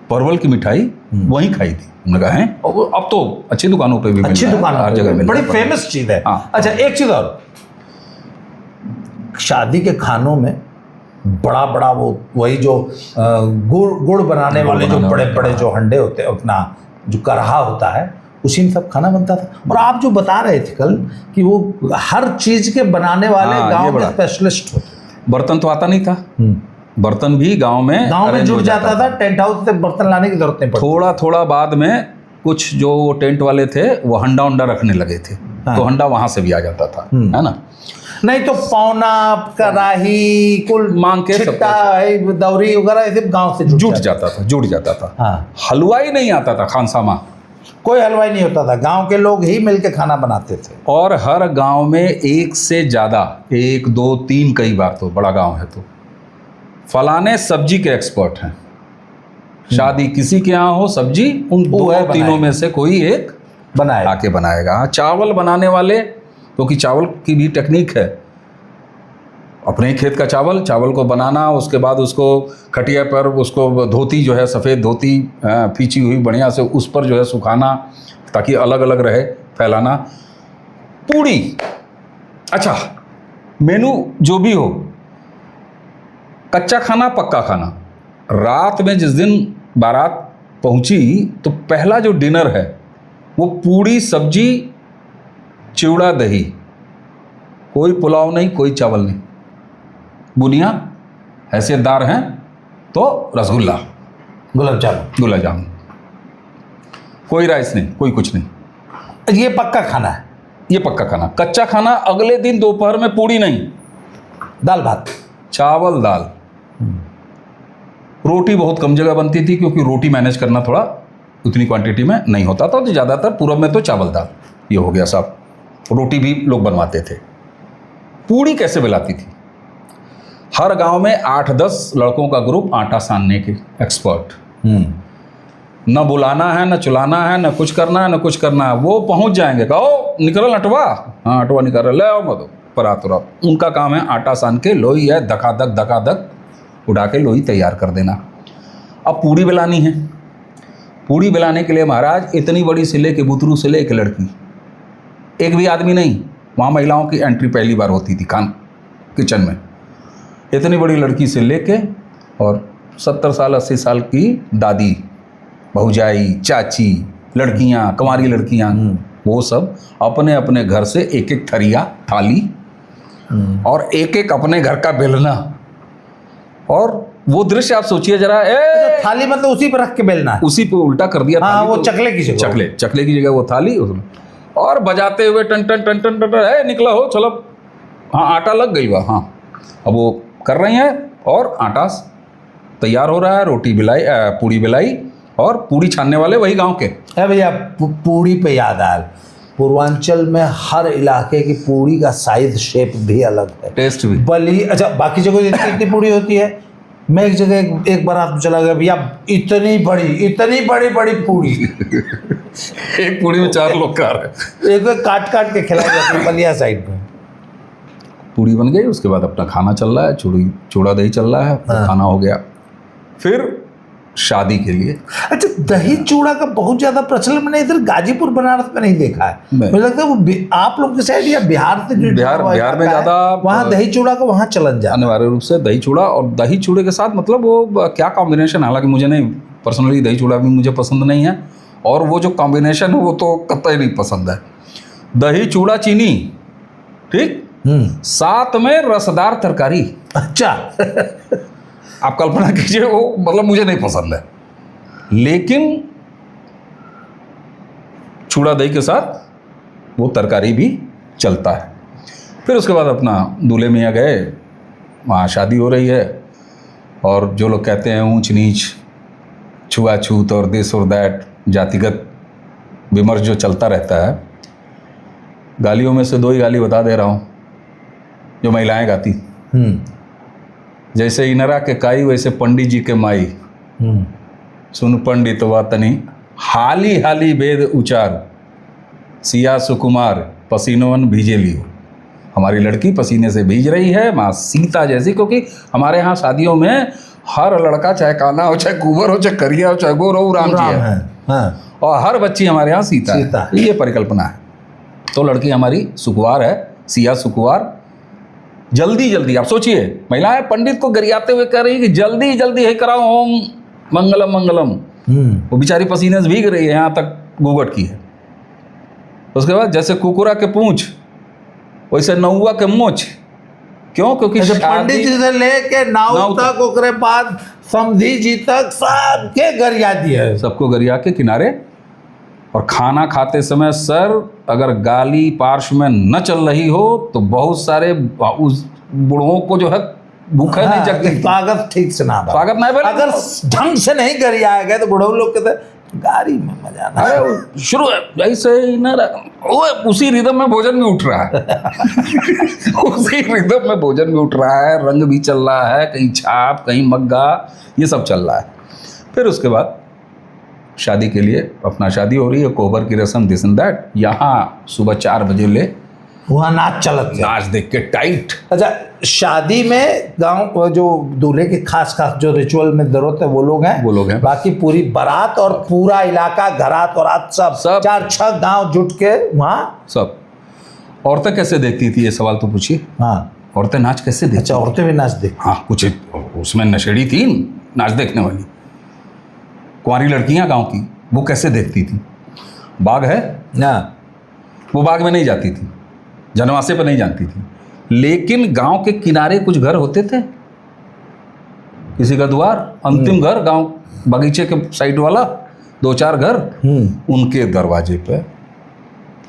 S2: परवल की मिठाई वहीं खाई थी। हमने कहा है, अब तो अच्छी दुकानों पे भी
S1: अच्छी
S2: मिल रहा है,
S1: दुकान
S2: हर जगह मिल
S1: बड़ी
S2: रहा है।
S1: फेमस चीज है।
S2: हाँ।
S1: अच्छा, एक चीज और, शादी के खानों में बड़ा बड़ा वो वही जो गुड़ बनाने वाले जो बड़े बड़े जो हंडे होते हैं, अपना जो करहा होता है, उसी में सब खाना बनता था। और आप जो बता रहे थे कल कि वो हर चीज के बनाने वाले
S2: हाँ, ये
S1: गांव में
S2: बड़ा।
S1: स्पेशलिस्ट होते।
S2: बर्तन तो आता नहीं था, बर्तन भी गांव में arrange
S1: जुट
S2: हो
S1: जाता था, टेंट हाउस से बर्तन लाने की जरूरत नहीं पड़ती।
S2: थोड़ा थोड़ा बाद में कुछ जो टेंट वाले थे वो हंडा उंडा रखने लगे थे,
S1: हाँ।
S2: तो हंडा वहां से भी आ जाता था, है ना।
S1: नहीं तो पौना, कराही, कुल
S2: मांग के सब
S1: छिट्टा, दौरी वगैरह ये सब गांव से
S2: जुट जाता था, जुट जाता था।
S1: हाँ,
S2: हलवाई नहीं आता था खानसामा,
S1: कोई हलवाई नहीं होता था, गांव के लोग ही मिलके खाना बनाते थे।
S2: और हर गांव में एक से ज्यादा, 1 2 3 कई बार, तो बड़ा गांव है तो फलाने सब्जी के एक्सपर्ट हैं। शादी किसी के यहाँ हो, सब्जी उन
S1: वो है
S2: दो तीनों में से कोई एक
S1: बनाए।
S2: आके बनाएगा। हाँ, चावल बनाने वाले, क्योंकि चावल की भी टेक्निक है, अपने ही खेत का चावल, चावल को बनाना, उसके बाद उसको खटिया पर, उसको धोती जो है सफ़ेद धोती फींची हुई बढ़िया से, उस पर जो है सुखाना ताकि अलग अलग रहे, फैलाना। पूड़ी, अच्छा मेनू जो भी हो, कच्चा खाना पक्का खाना। रात में जिस दिन बारात पहुंची तो पहला जो डिनर है वो पूड़ी सब्जी चिवड़ा दही, कोई पुलाव नहीं, कोई चावल नहीं, बुनिया हैसियतदार हैं तो रसगुल्ला,
S1: गुलाब जामुन,
S2: गुलाब जामुन, कोई राइस नहीं, कोई कुछ नहीं।
S1: ये पक्का खाना है।
S2: ये पक्का खाना। कच्चा खाना अगले दिन दोपहर में पूड़ी नहीं, दाल भात, चावल दाल। रोटी बहुत कम जगह बनती थी क्योंकि रोटी मैनेज करना थोड़ा उतनी क्वांटिटी में नहीं होता था, तो ज़्यादातर पूरब में तो चावल दाल ये हो गया साहब। रोटी भी लोग बनवाते थे। पूड़ी कैसे मिलाती थी? हर गांव में 8-10 लड़कों का ग्रुप आटा सानने के एक्सपर्ट। न बुलाना है, न चुलाना है, न कुछ करना है, न कुछ करना है, वो पहुंच जाएंगे, कहो निकल अटवा, हाँ अटवा निकल, ले आओ मत परात उरात। उनका काम है आटा सान के लोई है धकाधक उड़ा के लोई तैयार कर देना। अब पूड़ी बेलानी है। पूड़ी बेलाने के लिए महाराज इतनी बड़ी से ले के बुतरू से ले के लड़की, एक भी आदमी नहीं, वहाँ महिलाओं की एंट्री पहली बार होती थी किचन में। इतनी बड़ी लड़की से लेके और 70 साल 80 साल की दादी, भौजाई, चाची, लड़कियाँ, कुंवारी लड़कियाँ, वो सब अपने अपने घर से एक एक थरिया थाली और एक एक अपने घर का बेलना। और वो दृश्य आप सोचिए जरा,
S1: थाली मतलब उसी पर रख के बेलना है,
S2: उसी पे उल्टा कर दिया।
S1: हाँ, वो चकले की जगह,
S2: चकले की जगह वो थाली, उसमें और बजाते हुए टन टन टन टन टन, निकला हो चलो, हाँ आटा लग गई वह, हाँ अब वो कर रही हैं और आटा तैयार हो रहा है। रोटी बिलाई, पूड़ी बिलाई, और पूड़ी छानने वाले वही गांव के।
S1: है भैया, पूड़ी पे याद आया, पूर्वांचल में हर इलाके की पूड़ी का साइज शेप भी अलग है,
S2: टेस्ट भी।
S1: बली, अच्छा बाकी जगह इतनी पूड़ी होती है। मैं एक जगह एक बार आप चला गया भैया, इतनी बड़ी पूड़ी
S2: एक पूड़ी में 4 लोग खा रहे,
S1: एक काट काट के खिलाई जाती है बलिया साइड में।
S2: पूड़ी बन गई, उसके बाद अपना खाना चल रहा है, चूड़ा दही चल रहा है, खाना हो गया। फिर शादी के लिए,
S1: अच्छा दही चूड़ा का बहुत ज्यादा प्रचलन मैंने इधर गाजीपुर बनारस में नहीं देखा है। मुझे लगता है वो आप लोग के साइड या बिहार से जो
S2: बिहार में ज़्यादा
S1: वहाँ दही चूड़ा का वहाँ चलन जाता है
S2: अनिवार्य रूप से। दही चूड़ा, और दही चूड़े के साथ मतलब वो क्या कॉम्बिनेशन, हालांकि मुझे नहीं, पर्सनली दही चूड़ा भी मुझे पसंद नहीं है, और वो जो कॉम्बिनेशन है वो तो कतई नहीं पसंद है। दही चूड़ा चीनी ठीक, साथ में रसदार तरकारी।
S1: अच्छा।
S2: आप कल्पना कीजिए, वो मतलब मुझे नहीं पसंद है, लेकिन चूड़ा दही के साथ वो तरकारी भी चलता है। फिर उसके बाद अपना दूल्हे मियाँ गए, वहाँ शादी हो रही है, और जो लोग कहते हैं ऊंच नीच, छुआछूत और दिस और दैट, जातिगत विमर्श जो चलता रहता है, गालियों में से 2 ही गाली बता दे रहा हूँ जो महिलाएं गाती। जैसे इनरा के काई वैसे पंडित जी के माई, सुन पंडित वा तनी हाली हाली वेद उचार, सिया सुकुमार पसीनोवन भीजे लियो। हमारी लड़की पसीने से भीज रही है, माँ सीता जैसी, क्योंकि हमारे यहाँ शादियों में हर लड़का चाहे काला हो, चाहे कुंवर हो, चाहे करिया हो, चाहे गोर हो, राम जी है।
S1: हाँ।
S2: और हर बच्ची हमारे यहाँ सीता है। ये परिकल्पना है। तो लड़की हमारी सुकुवार है, सिया सुकुवार। जल्दी जल्दी, आप सोचिए, महिलाएं पंडित को गरियाते हुए कह रही कि जल्दी जल्दी है कराओ, ओम मंगलम मंगलम। वो बेचारी पसीने से भीग रही है, यहाँ तक घूंघट की है। उसके बाद जैसे कुकुरा के पूंछ वैसे नौवा के मोछ। क्यों? क्योंकि
S1: पंडित जी से लेके नाव तक, ओकरे बाद समधी जी तक सबके गरिया दिए,
S2: सबको गरिया के किनारे। और खाना खाते समय सर अगर गाली पार्श्व में न चल रही हो तो बहुत सारे उस बूढ़ों को जो है भूखे नहीं जगती।
S1: स्वागत ठीक से ना,
S2: स्वागत नहीं बोले,
S1: अगर ढंग से नहीं गरिया गए तो बूढ़ों लोग कहते गाड़ी में मजा ना।
S2: शुरू ऐसे ही ना, वो उसी रिदम में भोजन भी उठ रहा है। उसी रिदम में भोजन भी उठ रहा है, रंग भी चल रहा है, कहीं छाप कहीं मग्गा, ये सब चल रहा है। फिर उसके बाद शादी के लिए अपना शादी हो रही है, कोबर की रस्म, दिस एंड दैट। यहाँ सुबह 4 बजे ले
S1: वहाँ नाच चलत है,
S2: नाच देख के टाइट।
S1: अच्छा, शादी में गांव जो दूल्हे के खास जो रिचुअल में जरूरत है वो लोग हैं, बाकी पूरी बारात और पूरा इलाका, घरात और रात सब 4-6 गांव जुट के वहाँ सब।
S2: औरतें कैसे देखती थी, ये सवाल तो पूछिए।
S1: हाँ,
S2: औरतें नाच कैसे देखती?
S1: अच्छा, औरतें भी नाच देखती?
S2: हाँ, कुछ उसमें नशेड़ी थी नाच देखने वाली, कुंवारी लड़कियां गांव की, वो कैसे देखती थी? बाग है ना, वो बाग में नहीं जाती थी, जनवासे पर नहीं जानती थी, लेकिन गांव के किनारे कुछ घर होते थे, किसी का द्वार, अंतिम घर गांव बगीचे के साइड वाला 2-4 घर, उनके दरवाजे पे,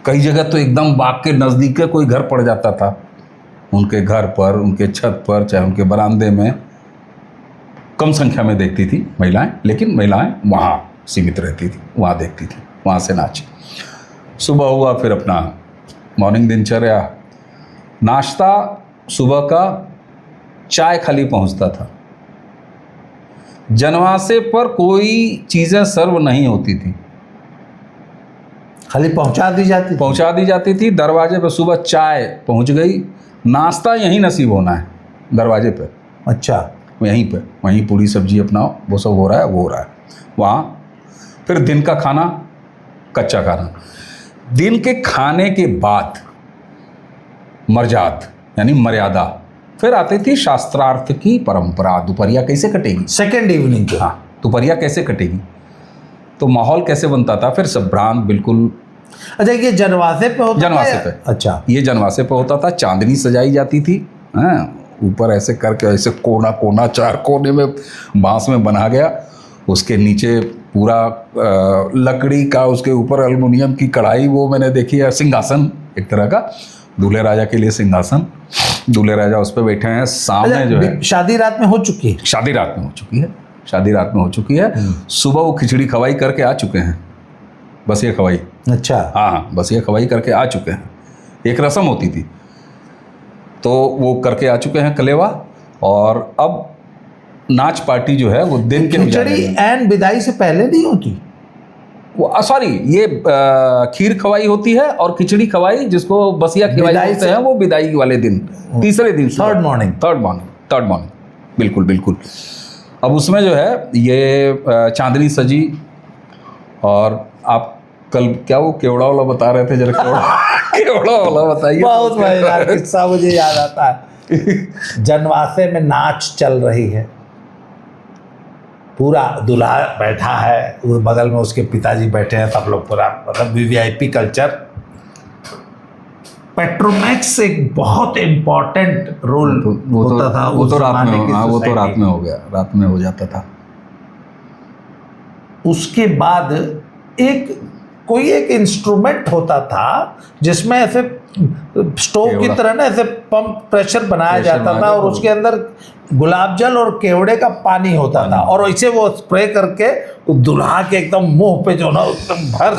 S2: कई जगह तो एकदम बाग के नज़दीक के कोई घर पड़ जाता था, उनके घर पर, उनके छत पर, चाहे उनके बरामदे में कम संख्या में देखती थी महिलाएं, लेकिन महिलाएं वहाँ सीमित रहती थी, वहाँ देखती थी, वहाँ से नाच। सुबह हुआ, फिर अपना मॉर्निंग दिनचर्या, नाश्ता सुबह का, चाय खाली पहुँचता था, जनवासे पर कोई चीज़ें सर्व नहीं होती थी,
S1: खाली पहुँचा दी जाती थी।
S2: दरवाजे पर सुबह चाय पहुँच गई, नाश्ता यहीं नसीब होना है दरवाजे पे।
S1: अच्छा,
S2: यहीं पे, वहीं पूरी सब्जी अपनाओ, वो सब हो रहा है, वो हो रहा है वहाँ। फिर दिन का खाना, कच्चा खाना। दिन के खाने के बाद मर्जात यानी मर्यादा, फिर आती थी शास्त्रार्थ की परंपरा। दोपहरिया कैसे कटेगी,
S1: सेकेंड इवनिंग को,
S2: हाँ, दोपहरिया कैसे कटेगी, तो माहौल कैसे बनता था, फिर संभ्रांत बिल्कुल।
S1: अच्छा, ये जनवासे पे होता?
S2: जनवासे पे,
S1: अच्छा,
S2: ये जनवासे पे होता था। चांदनी सजाई जाती थी, ऊपर ऐसे करके, ऐसे कोना कोना 4 कोने में बांस में बना गया, उसके नीचे पूरा लकड़ी का, उसके ऊपर एल्युमिनियम की कढ़ाई, वो मैंने देखी है, सिंहासन एक तरह का, दूल्हे राजा के लिए सिंहासन, दूल्हे राजा उस पर बैठे हैं, सामने जो है।
S1: शादी रात में हो चुकी है?
S2: शादी रात में हो चुकी है, शादी रात में हो चुकी है। सुबह वो खिचड़ी खवाई करके आ चुके हैं, बस ये खवाई।
S1: अच्छा,
S2: हाँ, बस ये खवाई करके आ चुके हैं। एक रस्म होती थी, तो वो करके आ चुके हैं कलेवा। और अब नाच पार्टी जो है वो दिन के
S1: खिचड़ी एंड विदाई से पहले नहीं होती?
S2: वो सॉरी, ये खीर खवाई होती है, और खिचड़ी खवाई जिसको बसिया खिलाई होते हैं, वो विदाई वाले दिन, तीसरे दिन,
S1: थर्ड
S2: मॉर्निंग, बिल्कुल बिल्कुल। अब उसमें जो है ये चांदनी सजी, और आप कल क्या वो केवड़ा वाला बता रहे थे, जरा केवड़ा वाला बताइए।
S1: बहुत मजेदार किस्सा मुझे याद आता है। जनवासे में नाच चल रही है, पूरा दूल्हा बैठा है, बगल में उसके पिताजी बैठे हैं, सब लोग पूरा मतलब वीवीआईपी कल्चर। पेट्रोमैक्स एक बहुत इम्पोर्टेंट रोल होता था
S2: वो
S1: उस
S2: तो रात
S1: जमाने
S2: में,
S1: की
S2: हाँ वो तो
S1: society
S2: रात में हो गया, रात में हो जाता था।
S1: उसके बाद कोई एक इंस्ट्रूमेंट होता था जिसमें ऐसे स्टोव की
S2: केवड़ा।
S1: तरह ना ऐसे पंप प्रेशर बनाया
S2: प्रेशर
S1: जाता
S2: बनाया
S1: था और
S2: जाता
S1: उसके अंदर गुलाब जल और केवड़े का पानी होता था और इसे वो स्प्रे करके दुल्हा के एकदम मुंह पे जो ना एकदम भर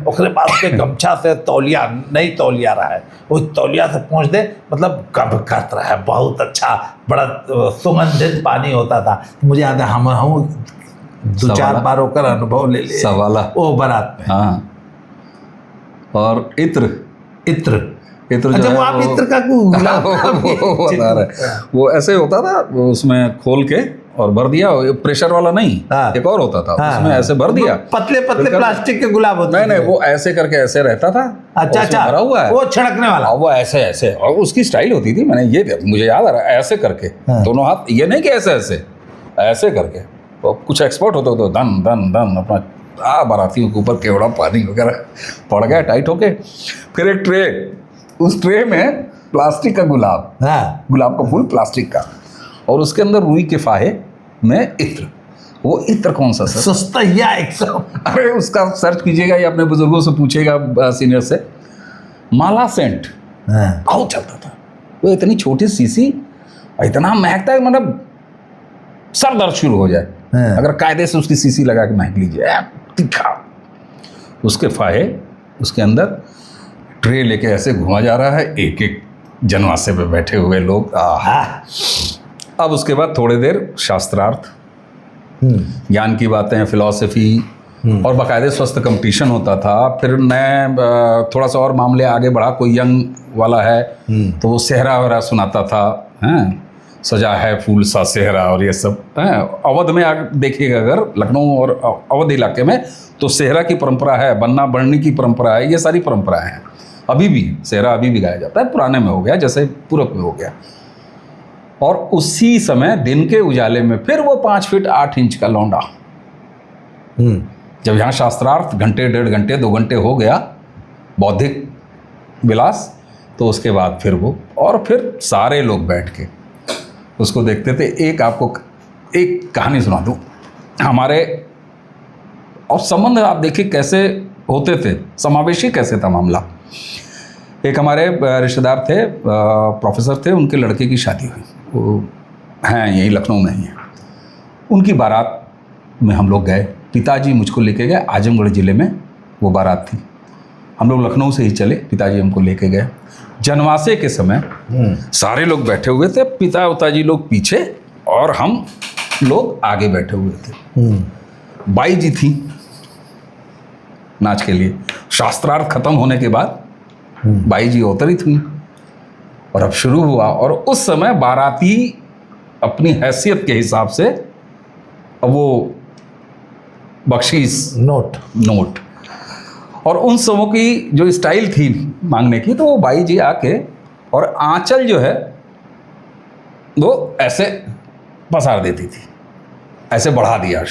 S1: उसके बाद के गमछा से तौलिया नहीं तौलिया रहा है वो तौलिया से पहुँच दे मतलब कब करत रहा है बहुत अच्छा बड़ा सुगंधित पानी होता था। मुझे याद है हम दो चार बार होकर अनुभव ले लिए
S2: सवाला
S1: वो बारात में।
S2: हाँ। और इत्र
S1: इत्र
S2: जो
S1: अच्छा
S2: है
S1: वो आप इत्र का गुलाब का भी
S2: वो बता रहा है, वो ऐसे होता था, वो उसमें खोल के और भर दिया, प्रेशर वाला नहीं,
S1: हाँ।
S2: एक और होता था,
S1: हाँ,
S2: उसमें ऐसे भर दिया,
S1: पतले पतले
S2: फिर
S1: प्लास्टिक के गुलाब होते
S2: नहीं
S1: थे।
S2: नहीं, वो ऐसे करके ऐसे रहता था,
S1: अच्छा
S2: और उसमें
S1: अच्छा
S2: भरा हुआ है,
S1: वो छिड़कने वाला
S2: और वो ऐसे ऐसे, और उसकी स्टाइल होती थी, मैंने ये मुझे याद आ रहा है, ऐसे करके
S1: हाँ।
S2: दोनों हाथ, ये नहीं कि ऐसे ऐसे, ऐसे करके, तो कुछ एक्सपर्ट होते तो धन धन धन अपना बारातियों के ऊपर केवड़ा पानी वगैरह पड़ गया टाइट होके, फिर एक ट्रे, उस ट्रे में प्लास्टिक का गुलाब,
S1: हाँ
S2: गुलाब का फूल प्लास्टिक का, और उसके अंदर रुई के फाहे में इत्र। वो इत्र कौन सा सर?
S1: सस्ता या एकदम
S2: अरे उसका सर्च कीजिएगा या अपने बुजुर्गों से पूछिएगा, सीनियर से, माला सेंट बहुत चलता था। वो इतनी छोटी शीशी और इतना महकता है, मतलब सर दर्द शुरू हो जाए अगर कायदे से उसकी शीशी लगा के महक लीजिए, तीखा। उसके फाहे, उसके अंदर ट्रे लेके ऐसे घुमा जा रहा है, एक एक जनवासे पे बैठे हुए लोग। अब उसके बाद थोड़ी देर शास्त्रार्थ, ज्ञान की बातें, फिलॉसफी, और बाकायदे स्वस्थ कंपटीशन होता था। फिर मैं थोड़ा सा और मामले आगे बढ़ा, कोई यंग वाला है तो वो सेहरा वगैरह सुनाता था, हैं सजा है फूल सा सेहरा, और ये सब हैं। अवध में आगे देखिएगा, अगर लखनऊ और अवध इलाके में, तो सेहरा की परंपरा है, बनना बढ़नी की परंपरा है, ये सारी परंपराएं हैं। अभी भी सेहरा अभी भी गाया जाता है, पुराने में हो गया जैसे पूरब में हो गया। और उसी समय दिन के उजाले में फिर वो 5 फीट 8 इंच का लौंडा, जब यहाँ शास्त्रार्थ घंटे, 1.5 घंटे, 2 घंटे हो गया, बौद्धिक विलास, तो उसके बाद फिर वो, और फिर सारे लोग बैठ के उसको देखते थे। एक आपको एक कहानी सुना दूँ हमारे, और संबंध आप देखिए कैसे होते थे, समावेशी कैसे था मामला। एक हमारे रिश्तेदार थे, प्रोफेसर थे, उनके लड़के की शादी हुई, वो हैं यहीं लखनऊ में ही हैं। उनकी बारात में हम लोग गए, पिताजी मुझको लेके गए, आजमगढ़ ज़िले में वो बारात थी। हम लोग लखनऊ से ही चले, पिताजी हमको लेके गए। जनवासे के समय सारे लोग बैठे हुए थे, पिता उताजी लोग पीछे और हम लोग आगे बैठे हुए थे। बाई जी थी नाच के लिए। शास्त्रार्थ खत्म होने के बाद बाई जी अवतरित हुई और अब शुरू हुआ। और उस समय बाराती अपनी हैसियत के हिसाब से, अब वो बख्शीश नोट और उन सबों की जो स्टाइल थी मांगने की, तो वो बाई जी आके और आंचल जो है वो ऐसे पसार देती थी, ऐसे बढ़ा दिया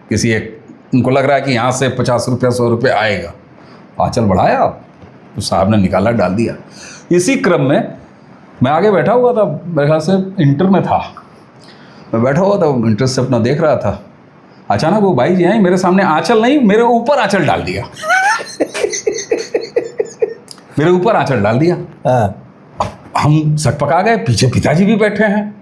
S2: किसी एक, उनको लग रहा है कि यहाँ से 50 रुपया 100 रुपये आएगा, आंचल बढ़ाया तो साहब ने निकाला, डाल दिया। इसी क्रम में मैं आगे बैठा हुआ था, मेरे ख्याल से इंटर में था, मैं बैठा हुआ था, इंटर से अपना देख रहा था। अचानक वो भाई जी आई, मेरे सामने आंचल नहीं, मेरे ऊपर आंचल डाल दिया मेरे ऊपर आंचल डाल दिया। हम सकपका गए, पीछे पिताजी भी बैठे हैं।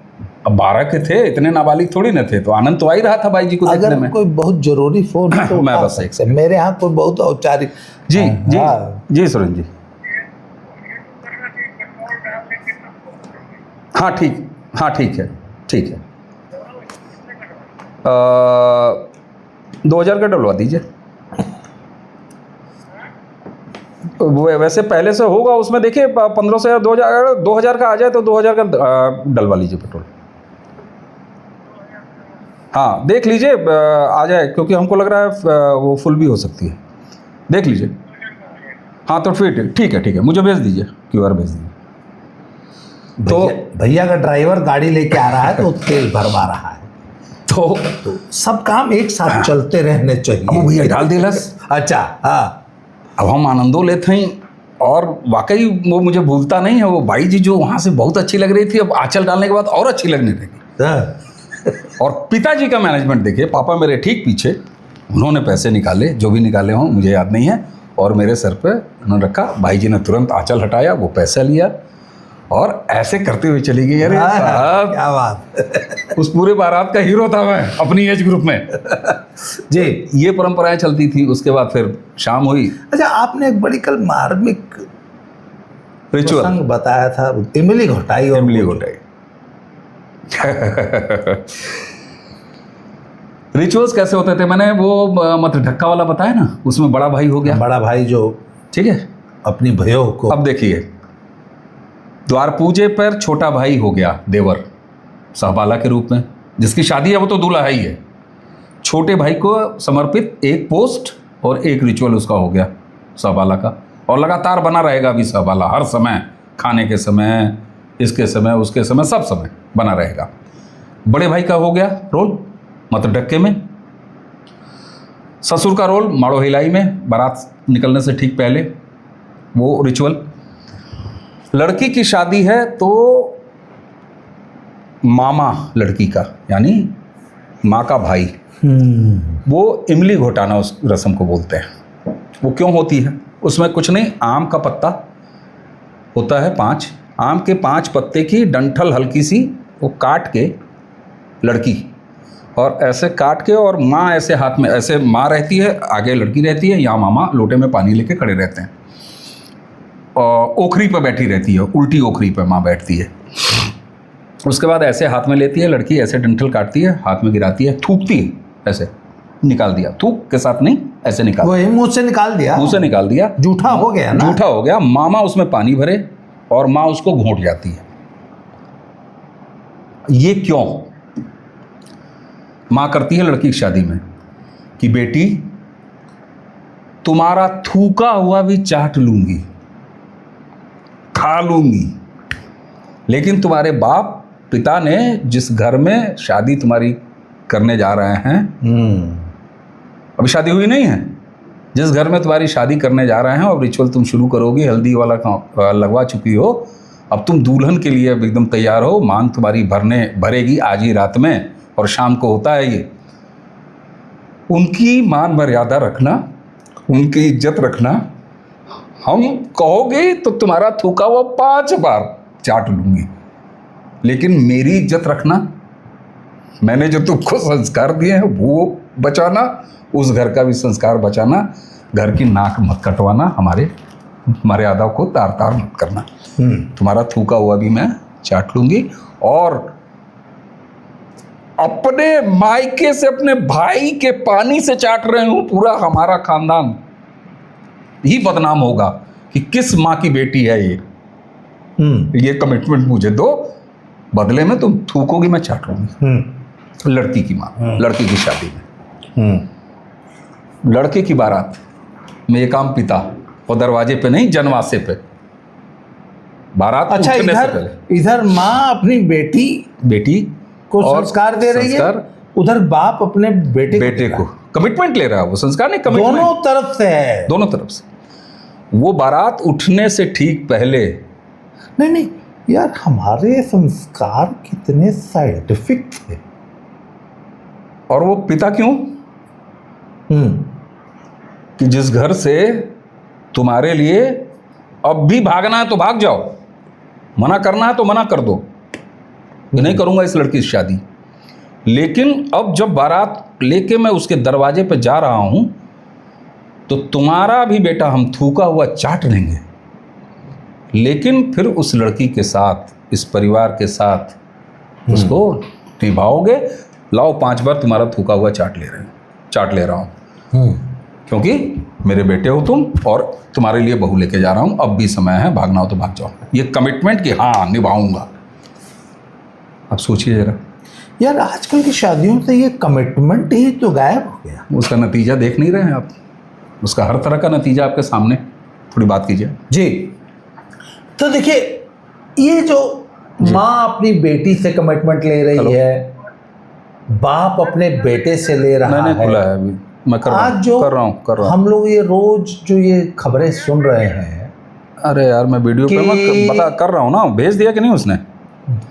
S2: अब 12 के थे, इतने नाबालिग थोड़ी न थे, तो आनंद तो आ ही रहा था भाई जी को देखने में।
S1: कोई बहुत जरूरी फोन तो
S2: मैं बस एक सेकंड,
S1: मेरे यहाँ कोई बहुत औपचारिक।
S2: जी जी जी सुरेंद्र जी, हाँ ठीक है 2000 का डलवा दीजिए। वो वैसे पहले से होगा उसमें, देखिए 1500 से 2000 का आ जाए तो 2000 का डलवा लीजिए पेट्रोल। हाँ देख लीजिए आ जाए, क्योंकि हमको लग रहा है वो फुल भी हो सकती है, देख लीजिए। हाँ तो फिर ठीक है, मुझे भेज दीजिए, QR भेज दीजिए।
S1: तो भैया का ड्राइवर गाड़ी लेके आ रहा है तो तेल भरवा रहा है, तो सब काम एक साथ चलते रहने चाहिए।
S2: अब भैया डाल दिलस।
S1: अच्छा हाँ,
S2: अब हम आनंदो लेते हैं और वाकई वो मुझे भूलता नहीं है, वो भाई जी जो वहाँ से बहुत अच्छी लग रही थी, अब आंचल डालने के बाद और अच्छी लगने लगी। और पिताजी का मैनेजमेंट देखिए, पापा मेरे ठीक पीछे, उन्होंने पैसे निकाले, जो भी निकाले हों मुझे याद नहीं है, और मेरे सर पे उन्होंने रखा। भाई जी ने तुरंत आंचल हटाया, वो पैसा लिया और ऐसे करते हुए चली गई। अरे साहब
S1: क्या बात।
S2: उस पूरे बारात का हीरो था मैं अपनी एज ग्रुप में।
S1: जी,
S2: ये परंपराएं चलती थी। उसके बाद फिर शाम हुई।
S1: अच्छा, आपने एक बड़ी कल मार्मिक
S2: रिचुअल
S1: प्रसंग बताया था, इमली घोटाई। और
S2: इमली घोटाई। रिचुअल्स कैसे होते थे, मैंने वो मत ढक्का वाला बताया ना, उसमें बड़ा भाई हो गया,
S1: बड़ा भाई जो
S2: ठीक है,
S1: अपनी भयो को,
S2: अब देखिए द्वार पूजे पर छोटा भाई हो गया देवर सहबाला के रूप में, जिसकी शादी है वो तो दूल्हा ही है। छोटे भाई को समर्पित एक पोस्ट और एक रिचुअल उसका हो गया सहबाला का, और लगातार बना रहेगा अभी सहबाला, हर समय, खाने के समय, इसके समय, उसके समय, सब समय बना रहेगा। बड़े भाई का हो गया रोल मत डक्के में, ससुर का रोल माड़ो हिलाई में, बारात निकलने से ठीक पहले वो रिचुअल। लड़की की शादी है तो मामा लड़की का, यानी माँ का भाई, वो इमली घोटाना उस रस्म को बोलते हैं। वो क्यों होती है, उसमें कुछ नहीं, आम का पत्ता होता है 5, आम के 5 पत्ते की डंठल हल्की सी वो काट के लड़की, और ऐसे काट के, और माँ ऐसे हाथ में, ऐसे माँ रहती है, आगे लड़की रहती है, यहाँ मामा लोटे में पानी लेके खड़े रहते हैं, और ओखरी पर बैठी रहती है, उल्टी ओखरी पर माँ बैठती है। उसके बाद ऐसे हाथ में लेती है लड़की, ऐसे डंठल काटती है, हाथ में गिराती है, थूकती है, ऐसे निकाल दिया, थूक के साथ नहीं, ऐसे निकाल,
S1: वही मुंह से निकाल दिया,
S2: मुंह से निकाल दिया,
S1: जूठा हो गया ना,
S2: जूठा हो गया। मामा उसमें पानी भरे और माँ उसको घोंट जाती है। ये क्यों माँ करती है लड़की की शादी में, कि बेटी तुम्हारा थूका हुआ भी चाट लूंगी, खा लूंगी, लेकिन तुम्हारे बाप पिता ने जिस घर में शादी तुम्हारी करने जा रहे हैं, अभी शादी हुई नहीं है, जिस घर में तुम्हारी शादी करने जा रहे हैं, और रिचुअल तुम शुरू करोगी, हल्दी वाला लगवा चुकी हो, अब तुम दुल्हन के लिए अब एकदम तैयार हो, मांग तुम्हारी भरेगी आज ही रात में, और शाम को होता है ये। उनकी मान मर्यादा रखना, उनकी इज्जत रखना। हम कहोगे तो तुम्हारा थूका हुआ 5 बार चाट लूंगी, लेकिन मेरी इज्जत रखना, मैंने जो तुमको संस्कार दिए हैं वो बचाना, उस घर का भी संस्कार बचाना, घर की नाक मत कटवाना, हमारे मर्यादा को तार तार मत करना। तुम्हारा थूका हुआ भी मैं चाट लूंगी, और अपने मायके से अपने भाई के पानी से चाट रहे हूं, पूरा हमारा खानदान ही बदनाम होगा कि किस माँ की बेटी है ये। ये कमिटमेंट मुझे दो, बदले में तुम थूकोगी, मैं चाट लूंगी। लड़की की माँ, लड़की की शादी में, लड़के की बारात में ये काम पिता, और दरवाजे पे नहीं, जनवासे पे बारात
S1: अच्छा,
S2: उठने से पहले
S1: इधर माँ अपनी बेटी को
S2: और
S1: संस्कार दे रही है, उधर बाप अपने बेटे
S2: को कमिटमेंट ले रहा है, वो संस्कार नहीं, कमिटमेंट
S1: दोनों तरफ से है,
S2: दोनों तरफ से। वो बारात उठने से ठीक पहले,
S1: नहीं यार, हमारे संस्कार कितने साइंटिफिक थे।
S2: और वो पिता क्यों, कि जिस घर से तुम्हारे लिए अब भी भागना है तो भाग जाओ, मना करना है तो मना कर दो, नहीं करूंगा इस लड़की से शादी, लेकिन अब जब बारात लेके मैं उसके दरवाजे पे जा रहा हूं, तो तुम्हारा भी बेटा हम थूका हुआ चाट लेंगे, लेकिन फिर उस लड़की के साथ, इस परिवार के साथ उसको निभाओगे। लाओ 5 बार तुम्हारा थूका हुआ चाट ले रहा हूँ, क्योंकि मेरे बेटे हो तुम, और तुम्हारे लिए बहू लेके जा रहा हूँ, अब भी समय है, भागना हो तो भाग जाओ। ये कमिटमेंट कि हाँ निभाऊंगा। अब सोचिए जरा
S1: यार, आजकल की शादियों से ये कमिटमेंट ही तो गायब हो गया।
S2: उसका नतीजा देख नहीं रहे हैं आप, उसका हर तरह का नतीजा आपके सामने। थोड़ी बात कीजिए
S1: जी। तो देखिए, ये जो माँ अपनी बेटी से कमिटमेंट ले रही है, बाप अपने बेटे से ले रहा है,
S2: मैंने खुला है अभी, मैं कर रहा हूँ।
S1: हम लोग ये रोज जो ये खबरें सुन रहे हैं,
S2: अरे यार मैं वीडियो पे मैं
S1: कि-
S2: बता कर रहा हूँ ना, भेज दिया कि नहीं उसने?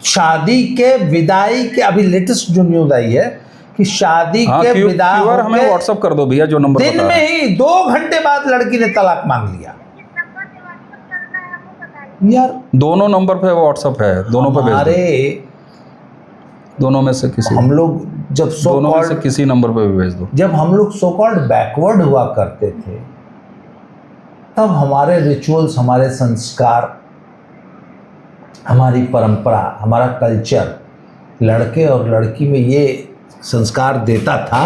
S1: शादी के विदाई के, अभी लेटेस्ट जो न्यूज आई है कि शादी
S2: हाँ,
S1: के विदा
S2: क्यूआर हमें
S1: होके
S2: व्हाट्सअप कर दो भैया, जो नंबर
S1: दिन
S2: बता रहे
S1: में ही 2 घंटे बाद लड़की ने तलाक मांग लिया। यार
S2: हैं। दोनों नंबर पे व्हाट्सअप है, दोनों पे भेज दो,
S1: हमारे
S2: दोनों में से किसी,
S1: हम लोग जब सो
S2: दोनों में से
S1: कॉल्ड
S2: किसी नंबर पे भी भेज दो।
S1: जब हम लोग सो कॉल्ड बैकवर्ड हुआ करते थे, तब हमारे रिचुअल्स, हमारे संस्कार, हमारी परंपरा, हमारा कल्चर लड़के और लड़की में ये संस्कार देता था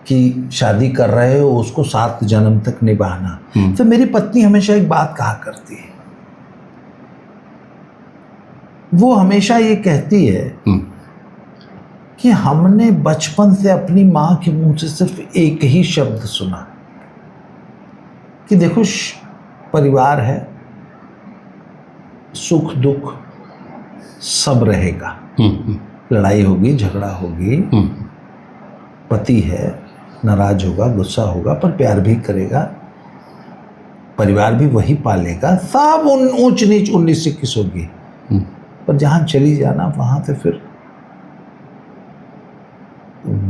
S1: कि शादी कर रहे हो उसको 7 जन्म तक निभाना। तो मेरी पत्नी हमेशा एक बात कहा करती है, वो हमेशा ये कहती है कि हमने बचपन से अपनी माँ के मुंह से सिर्फ एक ही शब्द सुना कि देखो परिवार है, सुख दुख सब रहेगा, लड़ाई होगी, झगड़ा होगी, पति है, नाराज होगा, गुस्सा होगा, पर प्यार भी करेगा, परिवार भी वही पालेगा, सब ऊंच नीच 19-21 होगी, पर जहाँ चली जाना वहाँ से फिर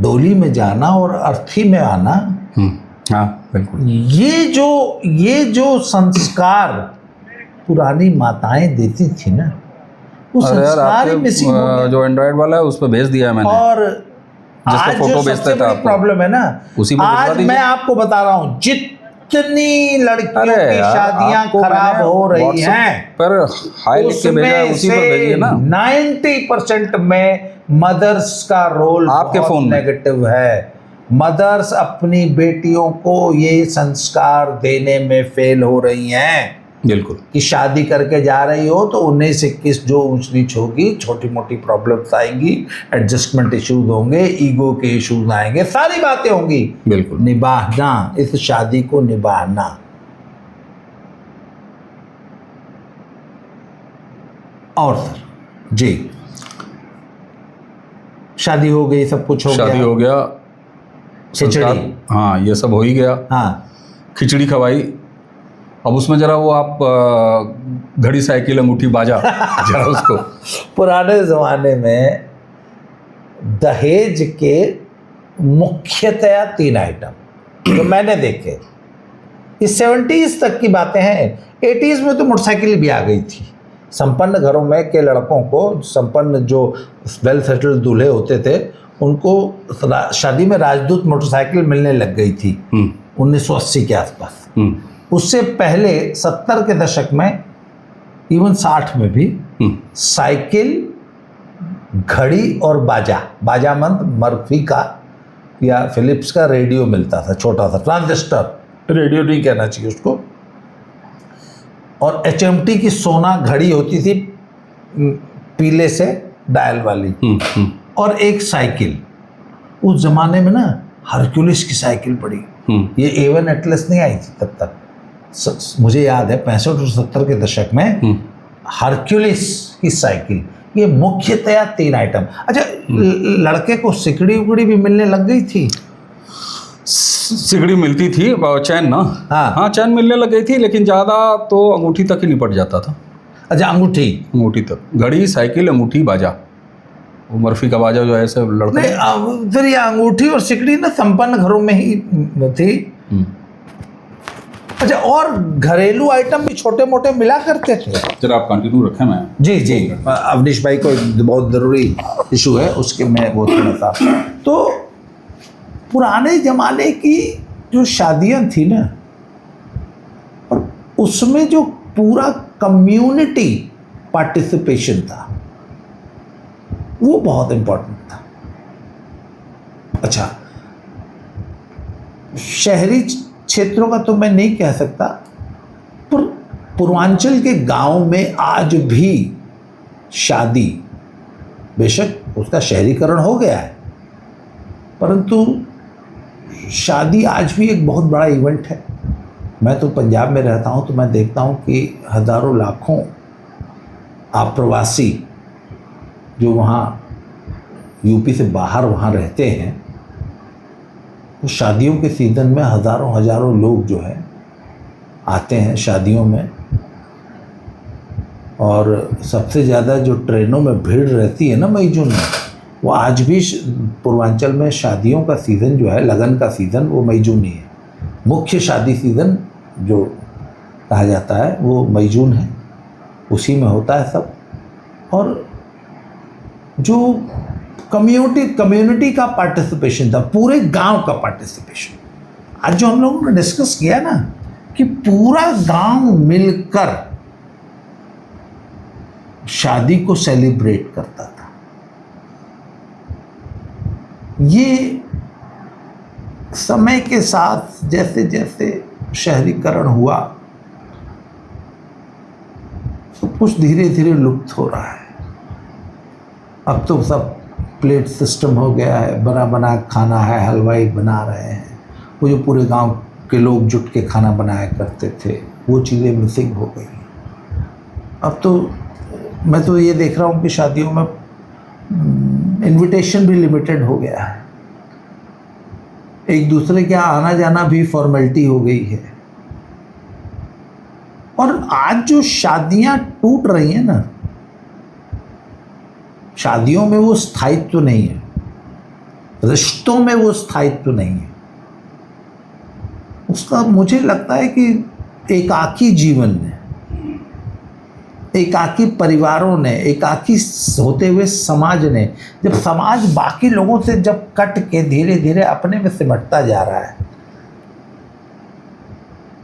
S1: डोली में जाना और अर्थी में आना।
S2: हाँ बिल्कुल।
S1: ये जो संस्कार पुरानी माताएं देती थी ना, वो
S2: अरे यार
S1: संस्कार ही मिसिंग हो
S2: आपके
S1: गया।
S2: जो एंड्रॉइड वाला है उस पर भेज दिया है मैंने,
S1: और
S2: जिसका
S1: आज
S2: फोटो
S1: जो
S2: भेजते
S1: सबसे
S2: थे
S1: बड़ी
S2: आपको,
S1: प्रॉब्लम है ना,
S2: उसी में भिजवा
S1: आज
S2: दीजिए।
S1: मैं आपको बता रहा हूँ जितनी लड़कियों
S2: अरे
S1: की
S2: यार,
S1: शादियां
S2: आपको
S1: खराब
S2: मैंने
S1: हो रही
S2: WhatsApp
S1: हैं,
S2: पर हाय लिख के भेजा है, उसी पर भेजिए ना।
S1: 90% में मदर्स का रोल
S2: आपके
S1: बहुत
S2: फोन में।
S1: नेगेटिव है। मदर्स अपनी बेटियों को ये संस्कार देने में फेल हो रही हैं
S2: बिल्कुल।
S1: कि शादी करके जा रही हो तो 19-21 जो ऊंच नीच होगी, छोटी मोटी प्रॉब्लम्स आएंगी, एडजस्टमेंट इश्यूज होंगे, ईगो के इश्यूज आएंगे, सारी बातें होंगी।
S2: बिल्कुल।
S1: निभाना, इस शादी को निभाना। और सर जी, शादी हो गई, सब कुछ हो गया,
S2: शादी हो गया,
S1: खिचड़ी,
S2: हाँ ये सब हो ही गया,
S1: हाँ
S2: खिचड़ी खवाई। अब उसमें जरा वो आप घड़ी, साइकिल, अंगूठी, बाजा जरा उसको।
S1: पुराने ज़माने में दहेज के मुख्यतया 3 आइटम जो मैंने देखे, इस 70s तक की बातें हैं। 80s में तो मोटरसाइकिल भी आ गई थी। संपन्न घरों में के लड़कों को, संपन्न जो वेल सेटल्ड दूल्हे होते थे, उनको शादी में राजदूत मोटरसाइकिल मिलने लग गई थी 1980 के आसपास। उससे पहले 70 के दशक में, इवन 60 में भी साइकिल, घड़ी और बाजामंद मर्फी का या फिलिप्स का रेडियो मिलता था, छोटा सा ट्रांजिस्टर, रेडियो नहीं कहना चाहिए उसको, और HMT की सोना घड़ी होती थी पीले से डायल वाली, और एक साइकिल। उस जमाने में ना हरक्यूलिस की साइकिल पड़ी, ये A1 एटलस नहीं आई थी तब तक, मुझे याद है 65 और 70 के दशक में हरक्यूलिस की साइकिल। ये मुख्यतया 3 आइटम। अच्छा, लड़के को सिकड़ी उकड़ी भी मिलने लग गई थी?
S2: सिगड़ी मिलती थी, चैन ना,
S1: हाँ
S2: चैन मिलने लग गई थी, लेकिन ज़्यादा तो अंगूठी तक ही निपट जाता था।
S1: अच्छा, अंगूठी
S2: तक, घड़ी, साइकिल, अंगूठी, बाजा, वो मर्फी का बाजा जो है ऐसे लड़का
S1: नहीं, फिर ये अंगूठी और सिकड़ी ना संपन्न घरों में ही थी। अच्छा, और घरेलू आइटम भी छोटे मोटे मिला करते थे।
S2: जरा आप कंटिन्यू रखें। मैं
S1: जी अवनीश भाई को बहुत ज़रूरी इशू है उसके, मैं वो थोड़ा सा, तो पुराने ज़माने की जो शादियां थी ना, और उसमें जो पूरा कम्युनिटी पार्टिसिपेशन था, वो बहुत इम्पोर्टेंट था। अच्छा, शहरी क्षेत्रों का तो मैं नहीं कह सकता, पर पूर्वांचल के गांव में आज भी शादी, बेशक उसका शहरीकरण हो गया है, परंतु शादी आज भी एक बहुत बड़ा इवेंट है। मैं तो पंजाब में रहता हूं, तो मैं देखता हूं कि हज़ारों लाखों आप्रवासी जो वहाँ यूपी से बाहर वहाँ रहते हैं, तो शादियों के सीज़न में हज़ारों लोग जो है आते हैं शादियों में, और सबसे ज़्यादा जो ट्रेनों में भीड़ रहती है ना मई जून में, वो आज भी पूर्वांचल में शादियों का सीज़न जो है, लगन का सीज़न, वो मई जून ही है। मुख्य शादी सीज़न जो कहा जाता है वो मई जून है, उसी में होता है सब। और जो कम्युनिटी का पार्टिसिपेशन था, पूरे गांव का पार्टिसिपेशन, आज जो हम लोगों ने डिस्कस किया ना कि पूरा गांव मिलकर शादी को सेलिब्रेट करता था, ये समय के साथ जैसे जैसे शहरीकरण हुआ सब कुछ धीरे धीरे लुप्त हो रहा है। अब तो सब प्लेट सिस्टम हो गया है, बना बना खाना है, हलवाई बना रहे हैं। वो जो पूरे गांव के लोग जुट के खाना बनाया करते थे, वो चीज़ें मिसिंग हो गई। अब तो मैं तो ये देख रहा हूँ कि शादियों में इनविटेशन भी लिमिटेड हो गया है, एक दूसरे के आना जाना भी फॉर्मेलिटी हो गई है। और आज जो शादियां टूट रही हैं ना, शादियों में वो स्थायित्व नहीं है, रिश्तों में वो स्थायित्व नहीं है। उसका मुझे लगता है कि एकाकी जीवन ने, एकाकी परिवारों ने, एकाकी होते हुए समाज ने, जब समाज बाकी लोगों से जब कट के धीरे धीरे अपने में सिमटता जा रहा है,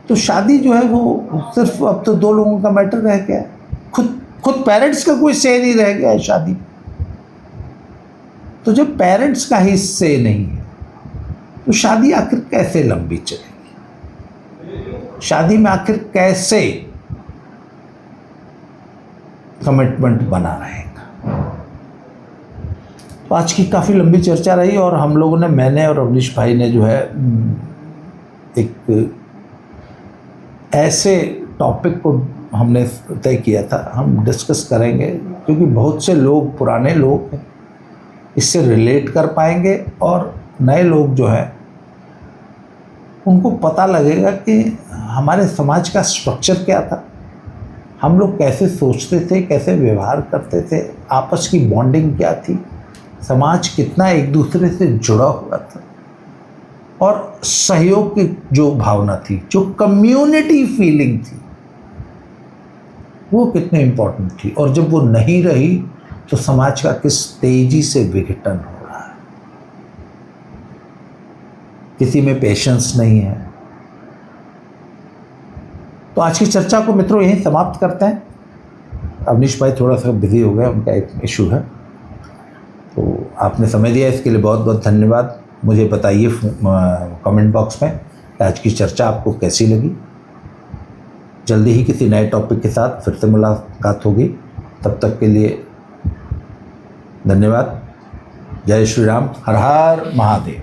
S1: तो शादी जो है वो सिर्फ अब तो दो लोगों का मैटर रह गया है। खुद पेरेंट्स का कोई से नहीं रह गया है शादी। तो जब पेरेंट्स का ही से नहीं है तो शादी आखिर कैसे लंबी चलेगी? शादी में आखिर कैसे कमिटमेंट बना रहेगा? तो आज की काफ़ी लंबी चर्चा रही, और हम लोगों ने, मैंने और अवनीश भाई ने जो है एक ऐसे टॉपिक को हमने तय किया था, हम डिस्कस करेंगे, क्योंकि बहुत से लोग, पुराने लोग इससे रिलेट कर पाएंगे, और नए लोग जो है उनको पता लगेगा कि हमारे समाज का स्ट्रक्चर क्या था, हम लोग कैसे सोचते थे, कैसे व्यवहार करते थे, आपस की बॉन्डिंग क्या थी, समाज कितना एक दूसरे से जुड़ा हुआ था, और सहयोग की जो भावना थी, जो कम्युनिटी फीलिंग थी, वो कितने इम्पोर्टेंट थी। और जब वो नहीं रही तो समाज का किस तेजी से विघटन हो रहा है। किसी में पेशेंस नहीं है। तो आज की चर्चा को मित्रों यहीं समाप्त करते हैं। अवनीश भाई थोड़ा सा बिजी हो गए, उनका एक इशू है, तो आपने समय दिया इसके लिए बहुत बहुत धन्यवाद। मुझे बताइए कमेंट बॉक्स में कि आज की चर्चा आपको कैसी लगी। जल्दी ही किसी नए टॉपिक के साथ फिर से मुलाकात होगी। तब तक के लिए धन्यवाद। जय श्री राम। हर हर महादेव।